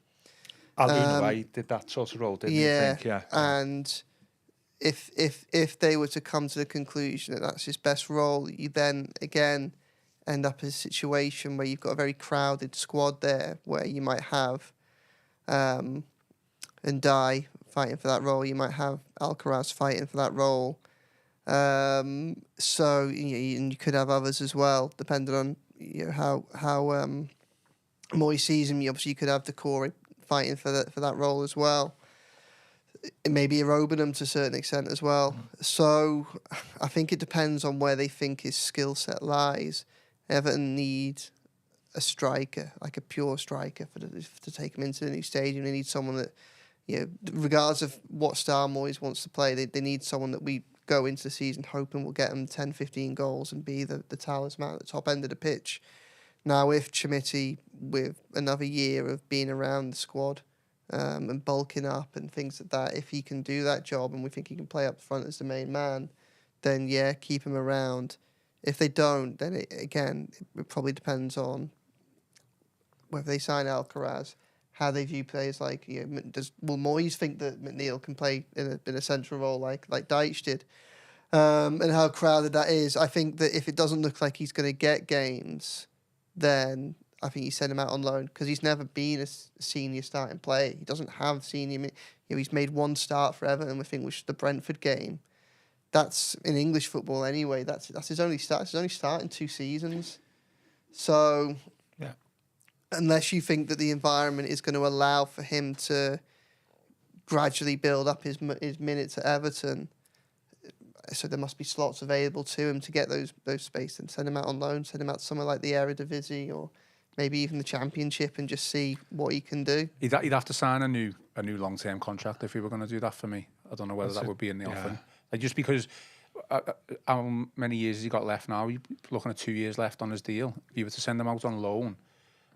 [SPEAKER 3] Alcaraz did that sort of role, didn't he? Yeah,
[SPEAKER 2] and if they were to come to the conclusion that that's his best role, you then again end up in a situation where you've got a very crowded squad there, where you might have Dyche fighting for that role, you might have Alcaraz fighting for that role. So and you could have others as well, depending on how Moyes sees him. Obviously, you could have Decore fighting for that role as well. Maybe Robinham to a certain extent as well. So I think it depends on where they think his skill set lies. Everton need a striker, like a pure striker, to take him into the new stadium. They need someone that, regardless of what style Moyes wants to play, they need someone that we go into the season hoping will get them 10, 15 goals and be the talisman at the top end of the pitch. Now, if Chimiti, with another year of being around the squad and bulking up and things like that, if he can do that job and we think he can play up front as the main man, then yeah, keep him around. If they don't, then it probably depends on whether they sign Alcaraz, how they view players like, will Moyes think that McNeil can play in a central role like Dyche did, and how crowded that is. I think that if it doesn't look like he's going to get games, then I think you send him out on loan, because he's never been a senior starting player. He doesn't have senior. He's made one start for Everton, I think, which was the Brentford game. That's in English football anyway. That's his only start. He's only starting 2 seasons. So,
[SPEAKER 3] yeah,
[SPEAKER 2] unless you think that the environment is going to allow for him to gradually build up his minutes at Everton, so there must be slots available to him to get those space, and send him out on loan, send him out to somewhere like the Eredivisie or maybe even the Championship, and just see what he can do.
[SPEAKER 1] He'd have to sign a new long-term contract if he were going to do that for me. I don't know whether that would be in the offer. Like, just because how many years has he got left now? You're looking at 2 years left on his deal. If you were to send him out on loan,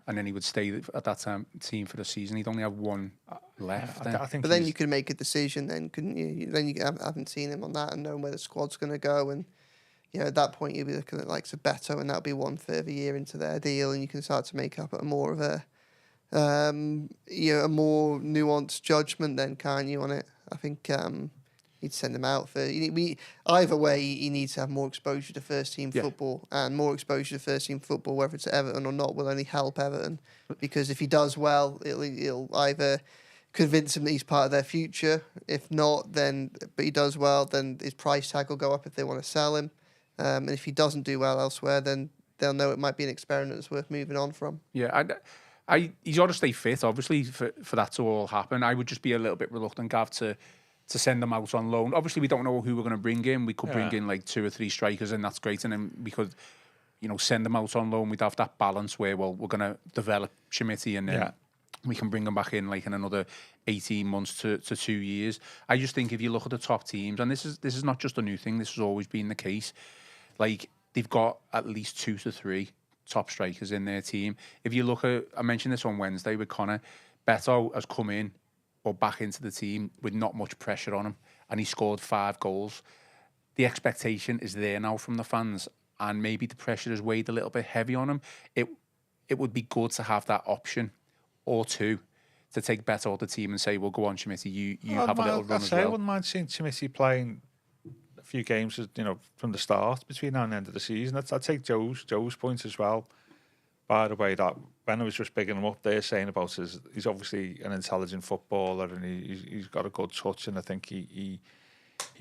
[SPEAKER 1] and then he would stay at that team for the season, he'd only have one left.
[SPEAKER 3] I think
[SPEAKER 2] but then you could make a decision then, couldn't you? Then you haven't seen him on that and know where the squad's going to go. And, at that point you'll be looking at like Beto, and that'll be one further year into their deal, and you can start to make up a more of a a more nuanced judgment then, can't you, on it? I think you'd send him out for either way. He needs to have more exposure to first team football, and more exposure to first team football, whether it's at Everton or not, will only help Everton, because if he does well, it'll either convince him that he's part of their future. If not, but he does well, then his price tag will go up if they want to sell him. And if he doesn't do well elsewhere, then they'll know it might be an experiment that's worth moving on from.
[SPEAKER 1] Yeah, he's got to stay fit, obviously, for that to all happen. I would just be a little bit reluctant, Gav, to send them out on loan. Obviously, we don't know who we're going to bring in. We could bring in like 2 or 3 strikers, and that's great. And then we could, send them out on loan. We'd have that balance where, well, we're going to develop Schmitty, and then we can bring them back in like in another 18 months to 2 years. I just think if you look at the top teams, and this is not just a new thing, this has always been the case, like they've got at least 2 to 3 top strikers in their team. If you look at, I mentioned this on Wednesday with Connor, Beto has come in or back into the team with not much pressure on him, and he scored 5 goals. The expectation is there now from the fans, and maybe the pressure has weighed a little bit heavy on him. It would be good to have that option or 2 to take Beto out of the team and say, well, go on, Schmitty, you have a little run as well.
[SPEAKER 3] I wouldn't mind seeing Schmitty playing a few games, from the start between now and the end of the season. I'd take Joe's point as well. By the way, that when I was just bigging him up there, saying about he's obviously an intelligent footballer, and he's got a good touch, and I think he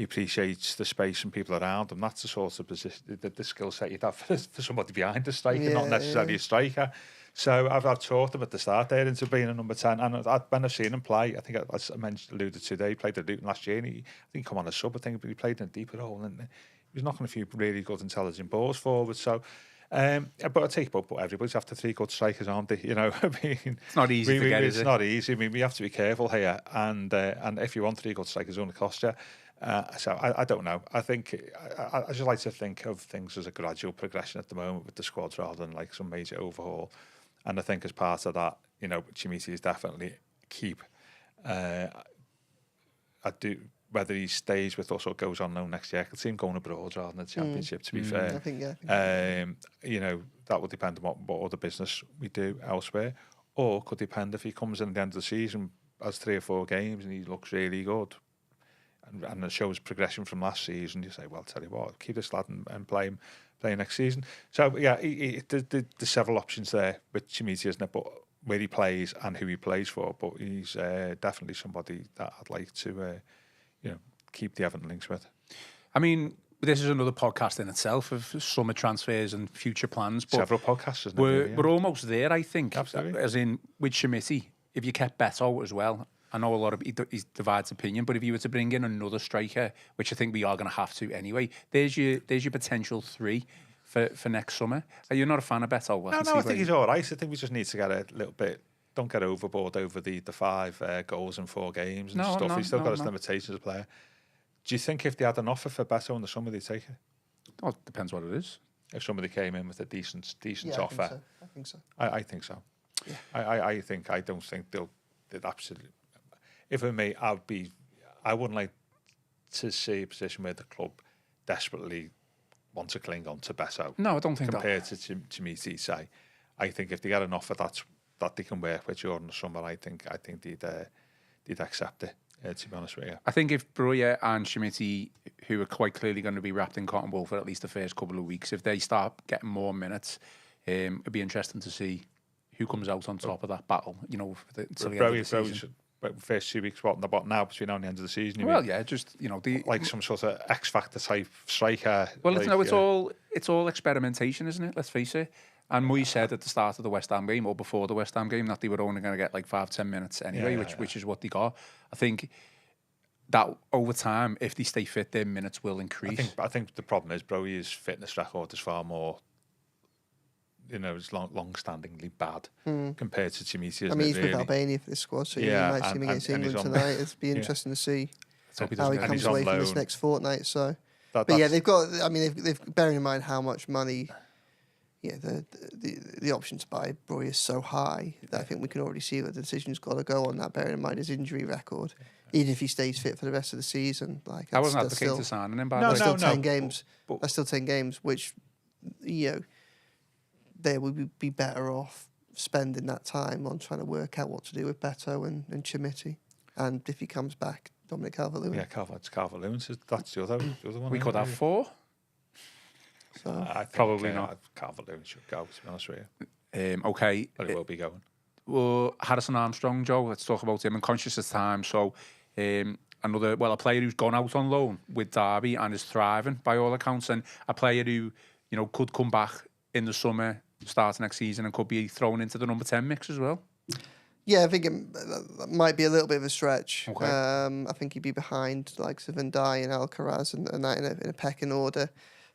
[SPEAKER 3] appreciates the space and people around him. That's the sort of position, the skill set you'd have for somebody behind the striker, not necessarily a striker. So I've taught him at the start there into being a number 10. And when I've seen him play, I think as I alluded to today, he played at Luton last year, and I think he come on a sub, but he played in a deeper role, and he was knocking a few really good, intelligent balls forward. So, but I take but everybody's after 3 good strikers, aren't they? I mean,
[SPEAKER 1] it's not easy to get, is it?
[SPEAKER 3] It's not easy. I mean, we have to be careful here, and if you want 3 good strikers, it's going to cost you. So I don't know. I think I just like to think of things as a gradual progression at the moment with the squads, rather than like some major overhaul. And I think as part of that, Schmitty is definitely keep. I do, whether he stays with us or goes on loan next year. I could see him going abroad rather than the Championship. To be fair,
[SPEAKER 2] I think
[SPEAKER 3] that will depend on what other business we do elsewhere, or could depend if he comes in at the end of the season, has 3 or 4 games, and he looks really good, and it shows progression from last season. You say, well, tell you what, keep this lad and play next season. So yeah, there's several options there with Schmitty, isn't it? But where he plays and who he plays for. But he's definitely somebody that I'd like to, keep the Everton links with.
[SPEAKER 1] I mean, this is another podcast in itself of summer transfers and future plans. But
[SPEAKER 3] several podcasts, isn't
[SPEAKER 1] it? We're almost there, I think.
[SPEAKER 3] Absolutely.
[SPEAKER 1] As in with Schmitty, if you kept Beto as well. I know a lot of he divides opinion, but if you were to bring in another striker, which I think we are going to have to anyway, there's your potential 3 for next summer. Are you not a fan of Beto?
[SPEAKER 3] No, I think he's all right. I think we just need to get a little bit. Don't get overboard over the 5 goals in 4 games and stuff. He's still got his limitations as a player. Do you think if they had an offer for Beto in the summer, they'd take it?
[SPEAKER 1] Oh, it depends what it is.
[SPEAKER 3] If somebody came in with a decent offer,
[SPEAKER 2] I think so.
[SPEAKER 3] I think so. Yeah. I don't think they'd absolutely. If it me, I wouldn't like to see a position where the club desperately want to cling on to Beto.
[SPEAKER 1] No, I don't think
[SPEAKER 3] compared to me, say, I think if they get an offer that they can work with during the summer, I think they'd accept it. To be honest with you,
[SPEAKER 1] I think if Breuer and Schmitty, who are quite clearly going to be wrapped in cotton wool for at least the first couple of weeks, if they start getting more minutes, it'd be interesting to see who comes out on top of that battle. Until the end of the season.
[SPEAKER 3] First 2 weeks, what now between now and the end of the season?
[SPEAKER 1] Well, yeah, just
[SPEAKER 3] like some sort of X Factor type striker.
[SPEAKER 1] Well, it's all experimentation, isn't it? Let's face it. And Moy said at the start of the West Ham game or before the West Ham game that they were only going to get like 5-10 minutes anyway, which is what they got. I think that over time, if they stay fit, their minutes will increase.
[SPEAKER 3] I think the problem is Browy's fitness record is far more. It's long-standingly bad compared to Schmitty.
[SPEAKER 2] I mean, he's with Albania for this squad, so you might see him against England tonight. It'd be interesting to see how he comes away from this next fortnight. So, but yeah, they've got. I mean, they've bearing in mind how much money. Yeah, the option to buy Breuer is so high that I think we can already see that the decision's got to go on that. Bearing in mind his injury record, Even if he stays fit for the rest of the season,
[SPEAKER 1] I wasn't advocating to signing him, by the way.
[SPEAKER 2] Still 10 games. That's still 10 games, which, they would be better off spending that time on trying to work out what to do with Beto and Chimiti. And if he comes back, Dominic Calvert-Lewin.
[SPEAKER 3] Yeah, Calvert-Lewin. That's the other one.
[SPEAKER 1] We could have 4.
[SPEAKER 2] So
[SPEAKER 3] I think,
[SPEAKER 1] probably not.
[SPEAKER 3] Calvert-Lewin should go, to be honest with you.
[SPEAKER 1] Okay.
[SPEAKER 3] But he will be going.
[SPEAKER 1] Well, Harrison Armstrong, Joe, let's talk about him. I'm conscious of time, so a player who's gone out on loan with Derby and is thriving by all accounts, and a player who, could come back in the summer, start next season, and could be thrown into the number 10 mix as well.
[SPEAKER 2] Yeah, I think it might be a little bit of a stretch.
[SPEAKER 1] Okay.
[SPEAKER 2] I think he'd be behind likes of Van Dijk and Alcaraz and that in a pecking order.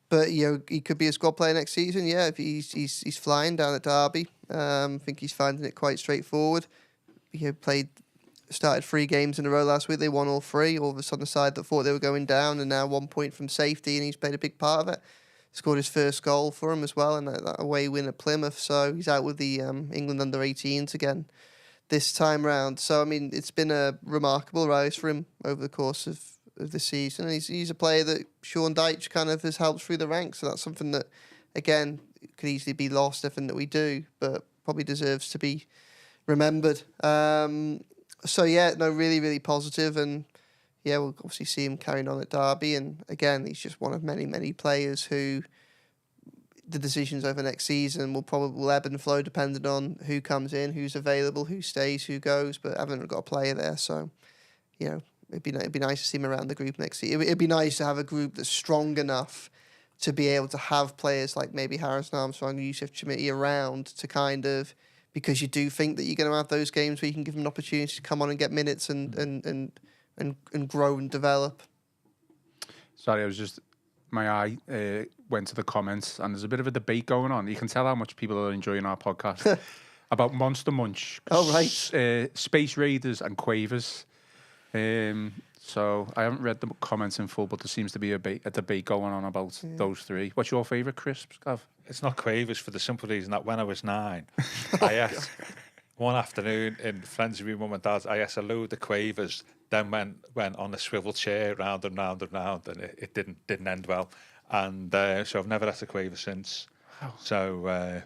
[SPEAKER 2] But he could be a squad player next season. Yeah, if he's flying down at Derby. I think he's finding it quite straightforward. He started 3 games in a row last week. They won all 3. All of a sudden, the side that thought they were going down, and now 1 point from safety, and he's played a big part of it. Scored his first goal for him as well, and that away win at Plymouth. So he's out with the England under-18s again this time round. So, I mean, it's been a remarkable rise for him over the course of the season. And he's a player that Sean Dyche kind of has helped through the ranks. So that's something that, again, could easily be lost, everything that we do, but probably deserves to be remembered. So, yeah, no, really, really positive. And, yeah, we'll obviously see him carrying on at Derby. And, again, he's just one of many, many players who the decisions over next season will ebb and flow depending on who comes in, who's available, who stays, who goes. But I haven't got a player there, so, it'd be nice to see him around the group next year. It'd be nice to have a group that's strong enough to be able to have players like maybe Harrison Armstrong and Yusuf Chimiti around to kind of, because you do think that you're going to have those games where you can give them an opportunity to come on and get minutes and grow and develop.
[SPEAKER 1] Sorry, my eye went to the comments, and there's a bit of a debate going on. You can tell how much people are enjoying our podcast about Monster Munch.
[SPEAKER 2] Oh, right.
[SPEAKER 1] Space Raiders and Quavers. So I haven't read the comments in full, but there seems to be a debate going on about those 3. What's your favourite crisps, Gav?
[SPEAKER 3] It's not Quavers for the simple reason that when I was 9, I ate one afternoon in friends of my mum and dad, I ate a load of Quavers, then went on a swivel chair round and round and round, and it didn't end well. And so I've never had a Quaver since. Wow. So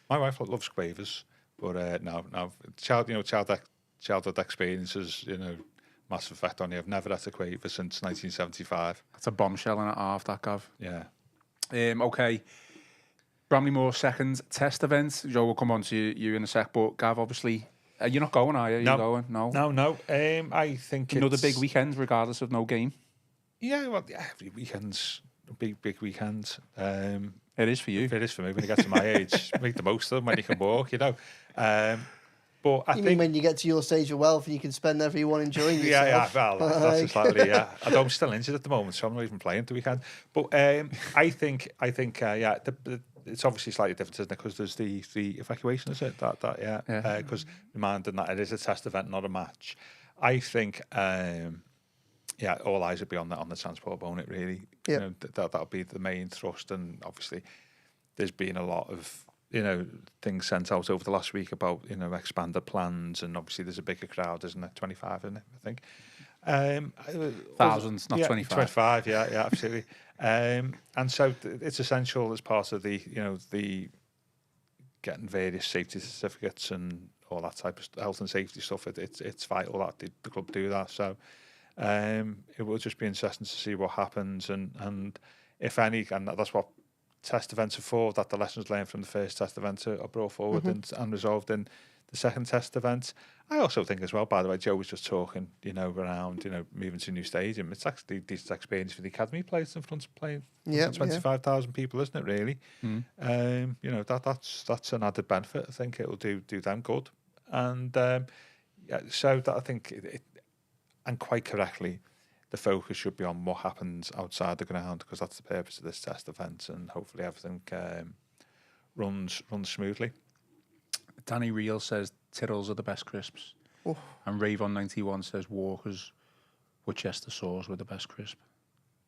[SPEAKER 3] my wife loves Quavers, but no, childhood experiences, massive effect on you. I've never had a Quaver since 1975.
[SPEAKER 1] That's a bombshell and a half, that, Gav.
[SPEAKER 3] Yeah.
[SPEAKER 1] Okay. Bramley-Moore second test event. Joe, will come on to you in a sec, but Gav, obviously, you're not going, are you?
[SPEAKER 3] No.
[SPEAKER 1] You going?
[SPEAKER 3] No. I think
[SPEAKER 1] another big weekend, regardless of no game.
[SPEAKER 3] Yeah, well, every weekend's a big weekend.
[SPEAKER 1] It is for you.
[SPEAKER 3] It is for me. When you get to my age, make the most of them when you can walk, But I think
[SPEAKER 2] mean when you get to your stage of wealth and you can spend every one enjoying yourself?
[SPEAKER 3] Yeah, well, that's slightly, yeah. I'm still injured at the moment, so I'm not even playing the weekend. But I think, it's obviously slightly different, isn't it? Because there's the evacuation, is it? Because reminding that it is a test event, not a match. I think, all eyes would be on the transport, won't it? Really, that'll be the main thrust. And obviously, there's been a lot of things sent out over the last week about expanded plans, and obviously there's a bigger crowd, isn't there? 25, isn't it? I think.
[SPEAKER 1] Thousands, not 25.
[SPEAKER 3] 25, yeah, absolutely. And so it's essential as part of the getting various safety certificates and all that type of health and safety stuff. It's vital that the club do that. So it will just be interesting to see what happens, and if any, and that's what test events are for, that the lessons learned from the first test event are brought forward and resolved in the second test event. I also think as well, by the way, Joe was just talking, around, moving to a new stadium. It's actually a decent experience for the academy players in front of playing 25,000 people, isn't it, really? That's an added benefit. I think it will do them good. And so that I think, and quite correctly, the focus should be on what happens outside the ground, because that's the purpose of this test event, and hopefully everything runs smoothly.
[SPEAKER 1] Danny Reel says Tyrrells are the best crisps.
[SPEAKER 2] Oh.
[SPEAKER 1] And Ravon91 says Walker's Worcester sauce were the best crisp.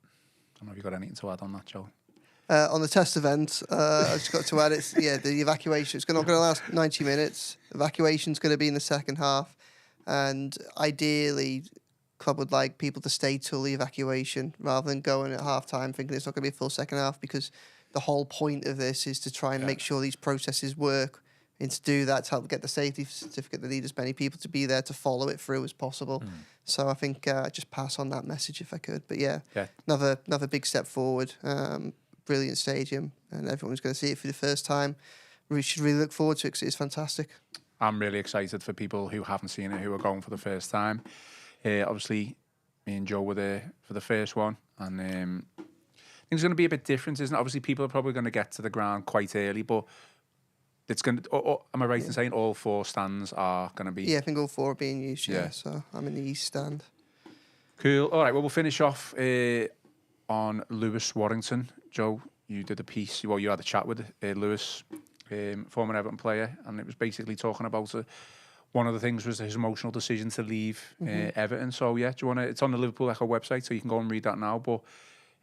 [SPEAKER 1] I don't know if you've got anything to add on that, Joe.
[SPEAKER 2] On the test event, I just got to add, the evacuation. It's not going to last 90 minutes. Evacuation's going to be in the second half. And ideally, club would like people to stay till the evacuation rather than going at half-time thinking it's not going to be a full second half, because the whole point of this is to try and make sure these processes work, and to do that, to help get the safety certificate, they need as many people to be there to follow it through as possible. So I think just pass on that message if I could. But another big step forward. Brilliant stadium, and everyone's going to see it for the first time. We should really look forward to it because it's fantastic.
[SPEAKER 1] I'm really excited for people who haven't seen it, who are going for the first time. Obviously, me and Joe were there for the first one, and I think it's going to be a bit different, isn't it? Obviously, people are probably going to get to the ground quite early, but it's going to. Am I right in saying all 4 stands are going to be?
[SPEAKER 2] Yeah, I think all 4 are being used. Yeah, so I'm in the east stand.
[SPEAKER 1] Cool. All right. Well, we'll finish off on Lewis Warrington. Joe, you did a piece. Well, you had a chat with Lewis, former Everton player, and it was basically talking about one of the things was his emotional decision to leave Everton. So yeah, do you want to? It's on the Liverpool Echo website, so you can go and read that now. But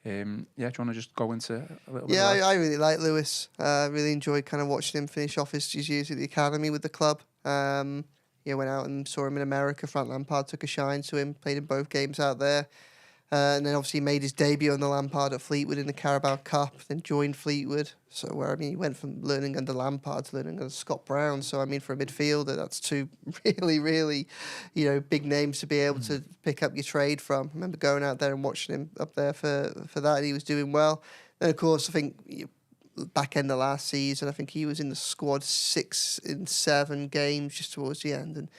[SPEAKER 1] do you want to just go into a little bit?
[SPEAKER 2] Yeah, I really like Lewis. Really enjoyed kind of watching him finish off his years at the academy with the club. Went out and saw him in America. Frank Lampard took a shine to him. Played in both games out there. And then obviously made his debut on the Lampard at Fleetwood in the Carabao Cup, then joined Fleetwood. So he went from learning under Lampard to learning under Scott Brown. So for a midfielder, that's 2 really, really, big names to be able to pick up your trade from. I remember going out there and watching him up there for that, and he was doing well. And of course, I think back end of last season, I think he was in the squad 6 in 7 games just towards the end, and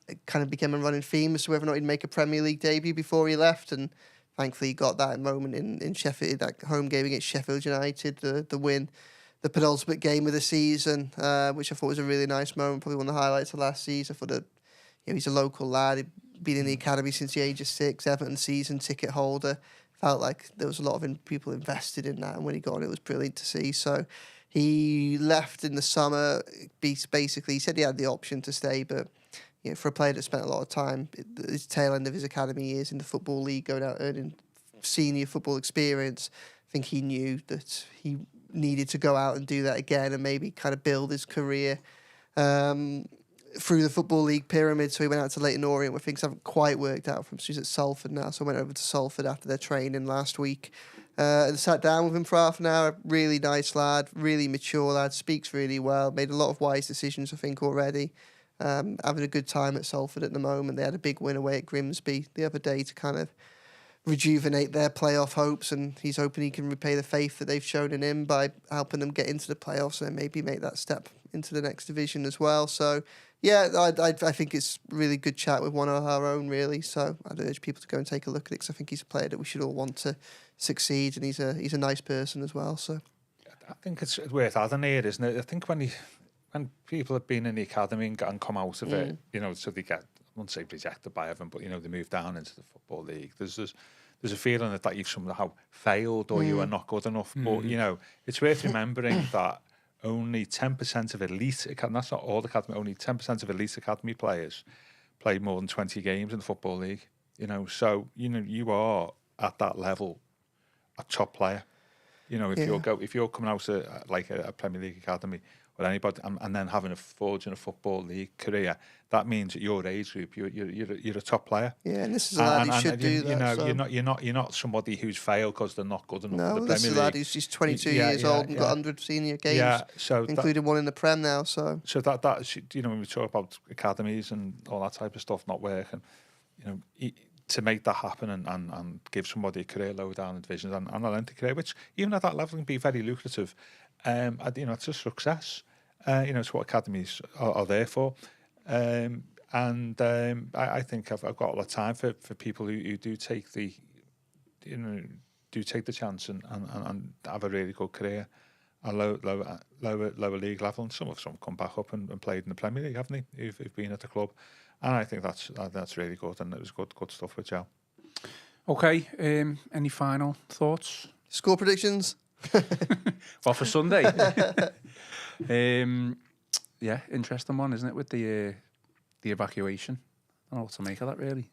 [SPEAKER 2] it kind of became a running theme as to whether or not he'd make a Premier League debut before he left, and thankfully he got that moment in Sheffield, that home game against Sheffield United, the win, the penultimate game of the season, which I thought was a really nice moment, probably one of the highlights of last season. I thought that he's a local lad, he'd been in the academy since the age of 6, Everton season ticket holder, felt like there was a lot of people invested in that, and when he got on, it was brilliant to see. So he left in the summer, basically he said he had the option to stay, but for a player that spent a lot of time, his tail end of his academy years in the Football League, going out earning senior football experience, I think he knew that he needed to go out and do that again and maybe kind of build his career through the Football League pyramid. So he went out to Leyton Orient, where things haven't quite worked out for him. So he's at Salford now. So I went over to Salford after their training last week and sat down with him for half an hour. Really nice lad, really mature lad, speaks really well, made a lot of wise decisions, I think, already. Having a good time at Salford at the moment. They had a big win away at Grimsby the other day to kind of rejuvenate their playoff hopes, and he's hoping he can repay the faith that they've shown in him by helping them get into the playoffs and maybe make that step into the next division as well. So yeah, I think it's really good chat with one of our own, really. So I'd urge people to go and take a look at it, because I think he's a player that we should all want to succeed, and he's a nice person as well. So
[SPEAKER 3] I think it's worth adding here, isn't it? I think when people have been in the academy and come out of it, so they get, I won't say rejected by Everton, but they move down into the Football League. There's a feeling that you've somehow failed or you are not good enough. But it's worth remembering that only 10% of elite academy, that's not all the academy, only 10% of elite academy players play more than 20 games in the Football League. So you are at that level a top player. If you're coming out of a Premier League academy or anybody, and then having a forge in a Football League career, that means at your age group you're a top player.
[SPEAKER 2] Yeah, and this is a lad who should do that.
[SPEAKER 3] You're not somebody who's failed because they're not good enough for the Premier League.
[SPEAKER 2] No, this is a lad who's 22 years old and got 100 senior games, including one in the Prem now. So
[SPEAKER 3] that when we talk about academies and all that type of stuff not working, to make that happen and give somebody a career lower down in divisions and an Olympic career, which even at that level can be very lucrative. It's a success. It's what academies are there for. I think I've got a lot of time for people who do take the chance and have a really good career at lower league level. And some of them come back up and played in the Premier League, haven't they? Who've been at the club. And I think that's really good, and it was good stuff with Joe.
[SPEAKER 1] Okay, any final thoughts?
[SPEAKER 2] Score predictions?
[SPEAKER 1] Well, for Sunday. Interesting one, isn't it, with the evacuation? I don't know what to make of that, really.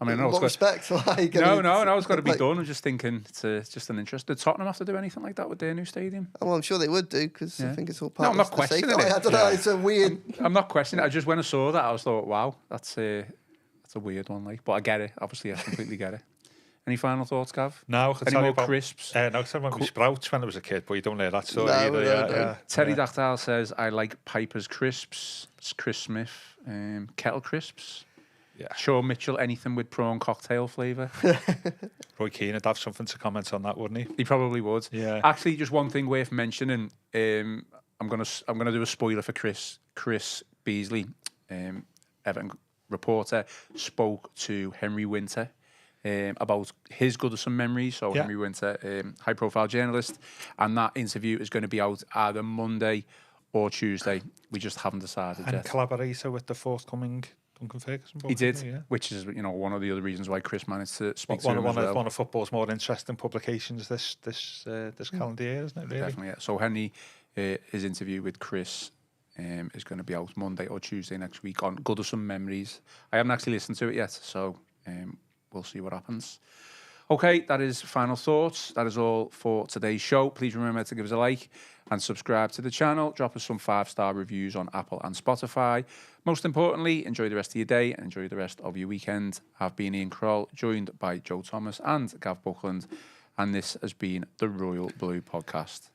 [SPEAKER 1] I mean,
[SPEAKER 2] what respect?
[SPEAKER 1] No, it's got to be done. I'm just thinking it's just an interest. Did Tottenham have to do anything like that with their new stadium?
[SPEAKER 2] Well, I'm sure they would do, because I think it's all part
[SPEAKER 1] I'm not questioning it.
[SPEAKER 2] I don't know, it's a weird...
[SPEAKER 1] I'm not questioning it. I just, when I saw that, I thought, wow, that's It's a weird one, like, but I get it. Obviously, I completely get it. Any final thoughts, Gav?
[SPEAKER 3] No, I can
[SPEAKER 1] Any
[SPEAKER 3] tell you
[SPEAKER 1] more
[SPEAKER 3] about
[SPEAKER 1] crisps?
[SPEAKER 3] No, I about my sprouts when I was a kid, but you don't hear that story
[SPEAKER 2] No,
[SPEAKER 3] either.
[SPEAKER 2] no,
[SPEAKER 3] Yeah,
[SPEAKER 2] no.
[SPEAKER 3] yeah.
[SPEAKER 1] Terry Dactyl says, I like Piper's crisps. It's Chris Smith. Kettle crisps.
[SPEAKER 3] Yeah.
[SPEAKER 1] Sean Mitchell, anything with prawn cocktail flavour.
[SPEAKER 3] Roy Keane would have something to comment on that, wouldn't he?
[SPEAKER 1] He probably would.
[SPEAKER 3] Yeah.
[SPEAKER 1] Actually, just one thing worth mentioning. I'm gonna do a spoiler for Chris Beasley, Everton reporter, spoke to Henry Winter about his Goodison memories. So Henry Winter, high-profile journalist, and that interview is going to be out either Monday or Tuesday. We just haven't decided
[SPEAKER 3] And
[SPEAKER 1] yet.
[SPEAKER 3] collaborator with the forthcoming Duncan Ferguson book.
[SPEAKER 1] He did,
[SPEAKER 3] Yeah.
[SPEAKER 1] which is one of the other reasons why Chris managed to speak to
[SPEAKER 3] One
[SPEAKER 1] him as well.
[SPEAKER 3] of football's more interesting publications this calendar year, isn't it? Really?
[SPEAKER 1] Definitely. Yeah. So Henry, his interview with Chris is going to be out Monday or Tuesday next week on Goodison Memories. I haven't actually listened to it yet, so we'll see what happens. Okay, that is final thoughts. That is all for today's show. Please remember to give us a like and subscribe to the channel. Drop us some 5-star reviews on Apple and Spotify. Most importantly, enjoy the rest of your day and enjoy the rest of your weekend. I've been Ian Croll, joined by Joe Thomas and Gav Buckland, and this has been the Royal Blue Podcast.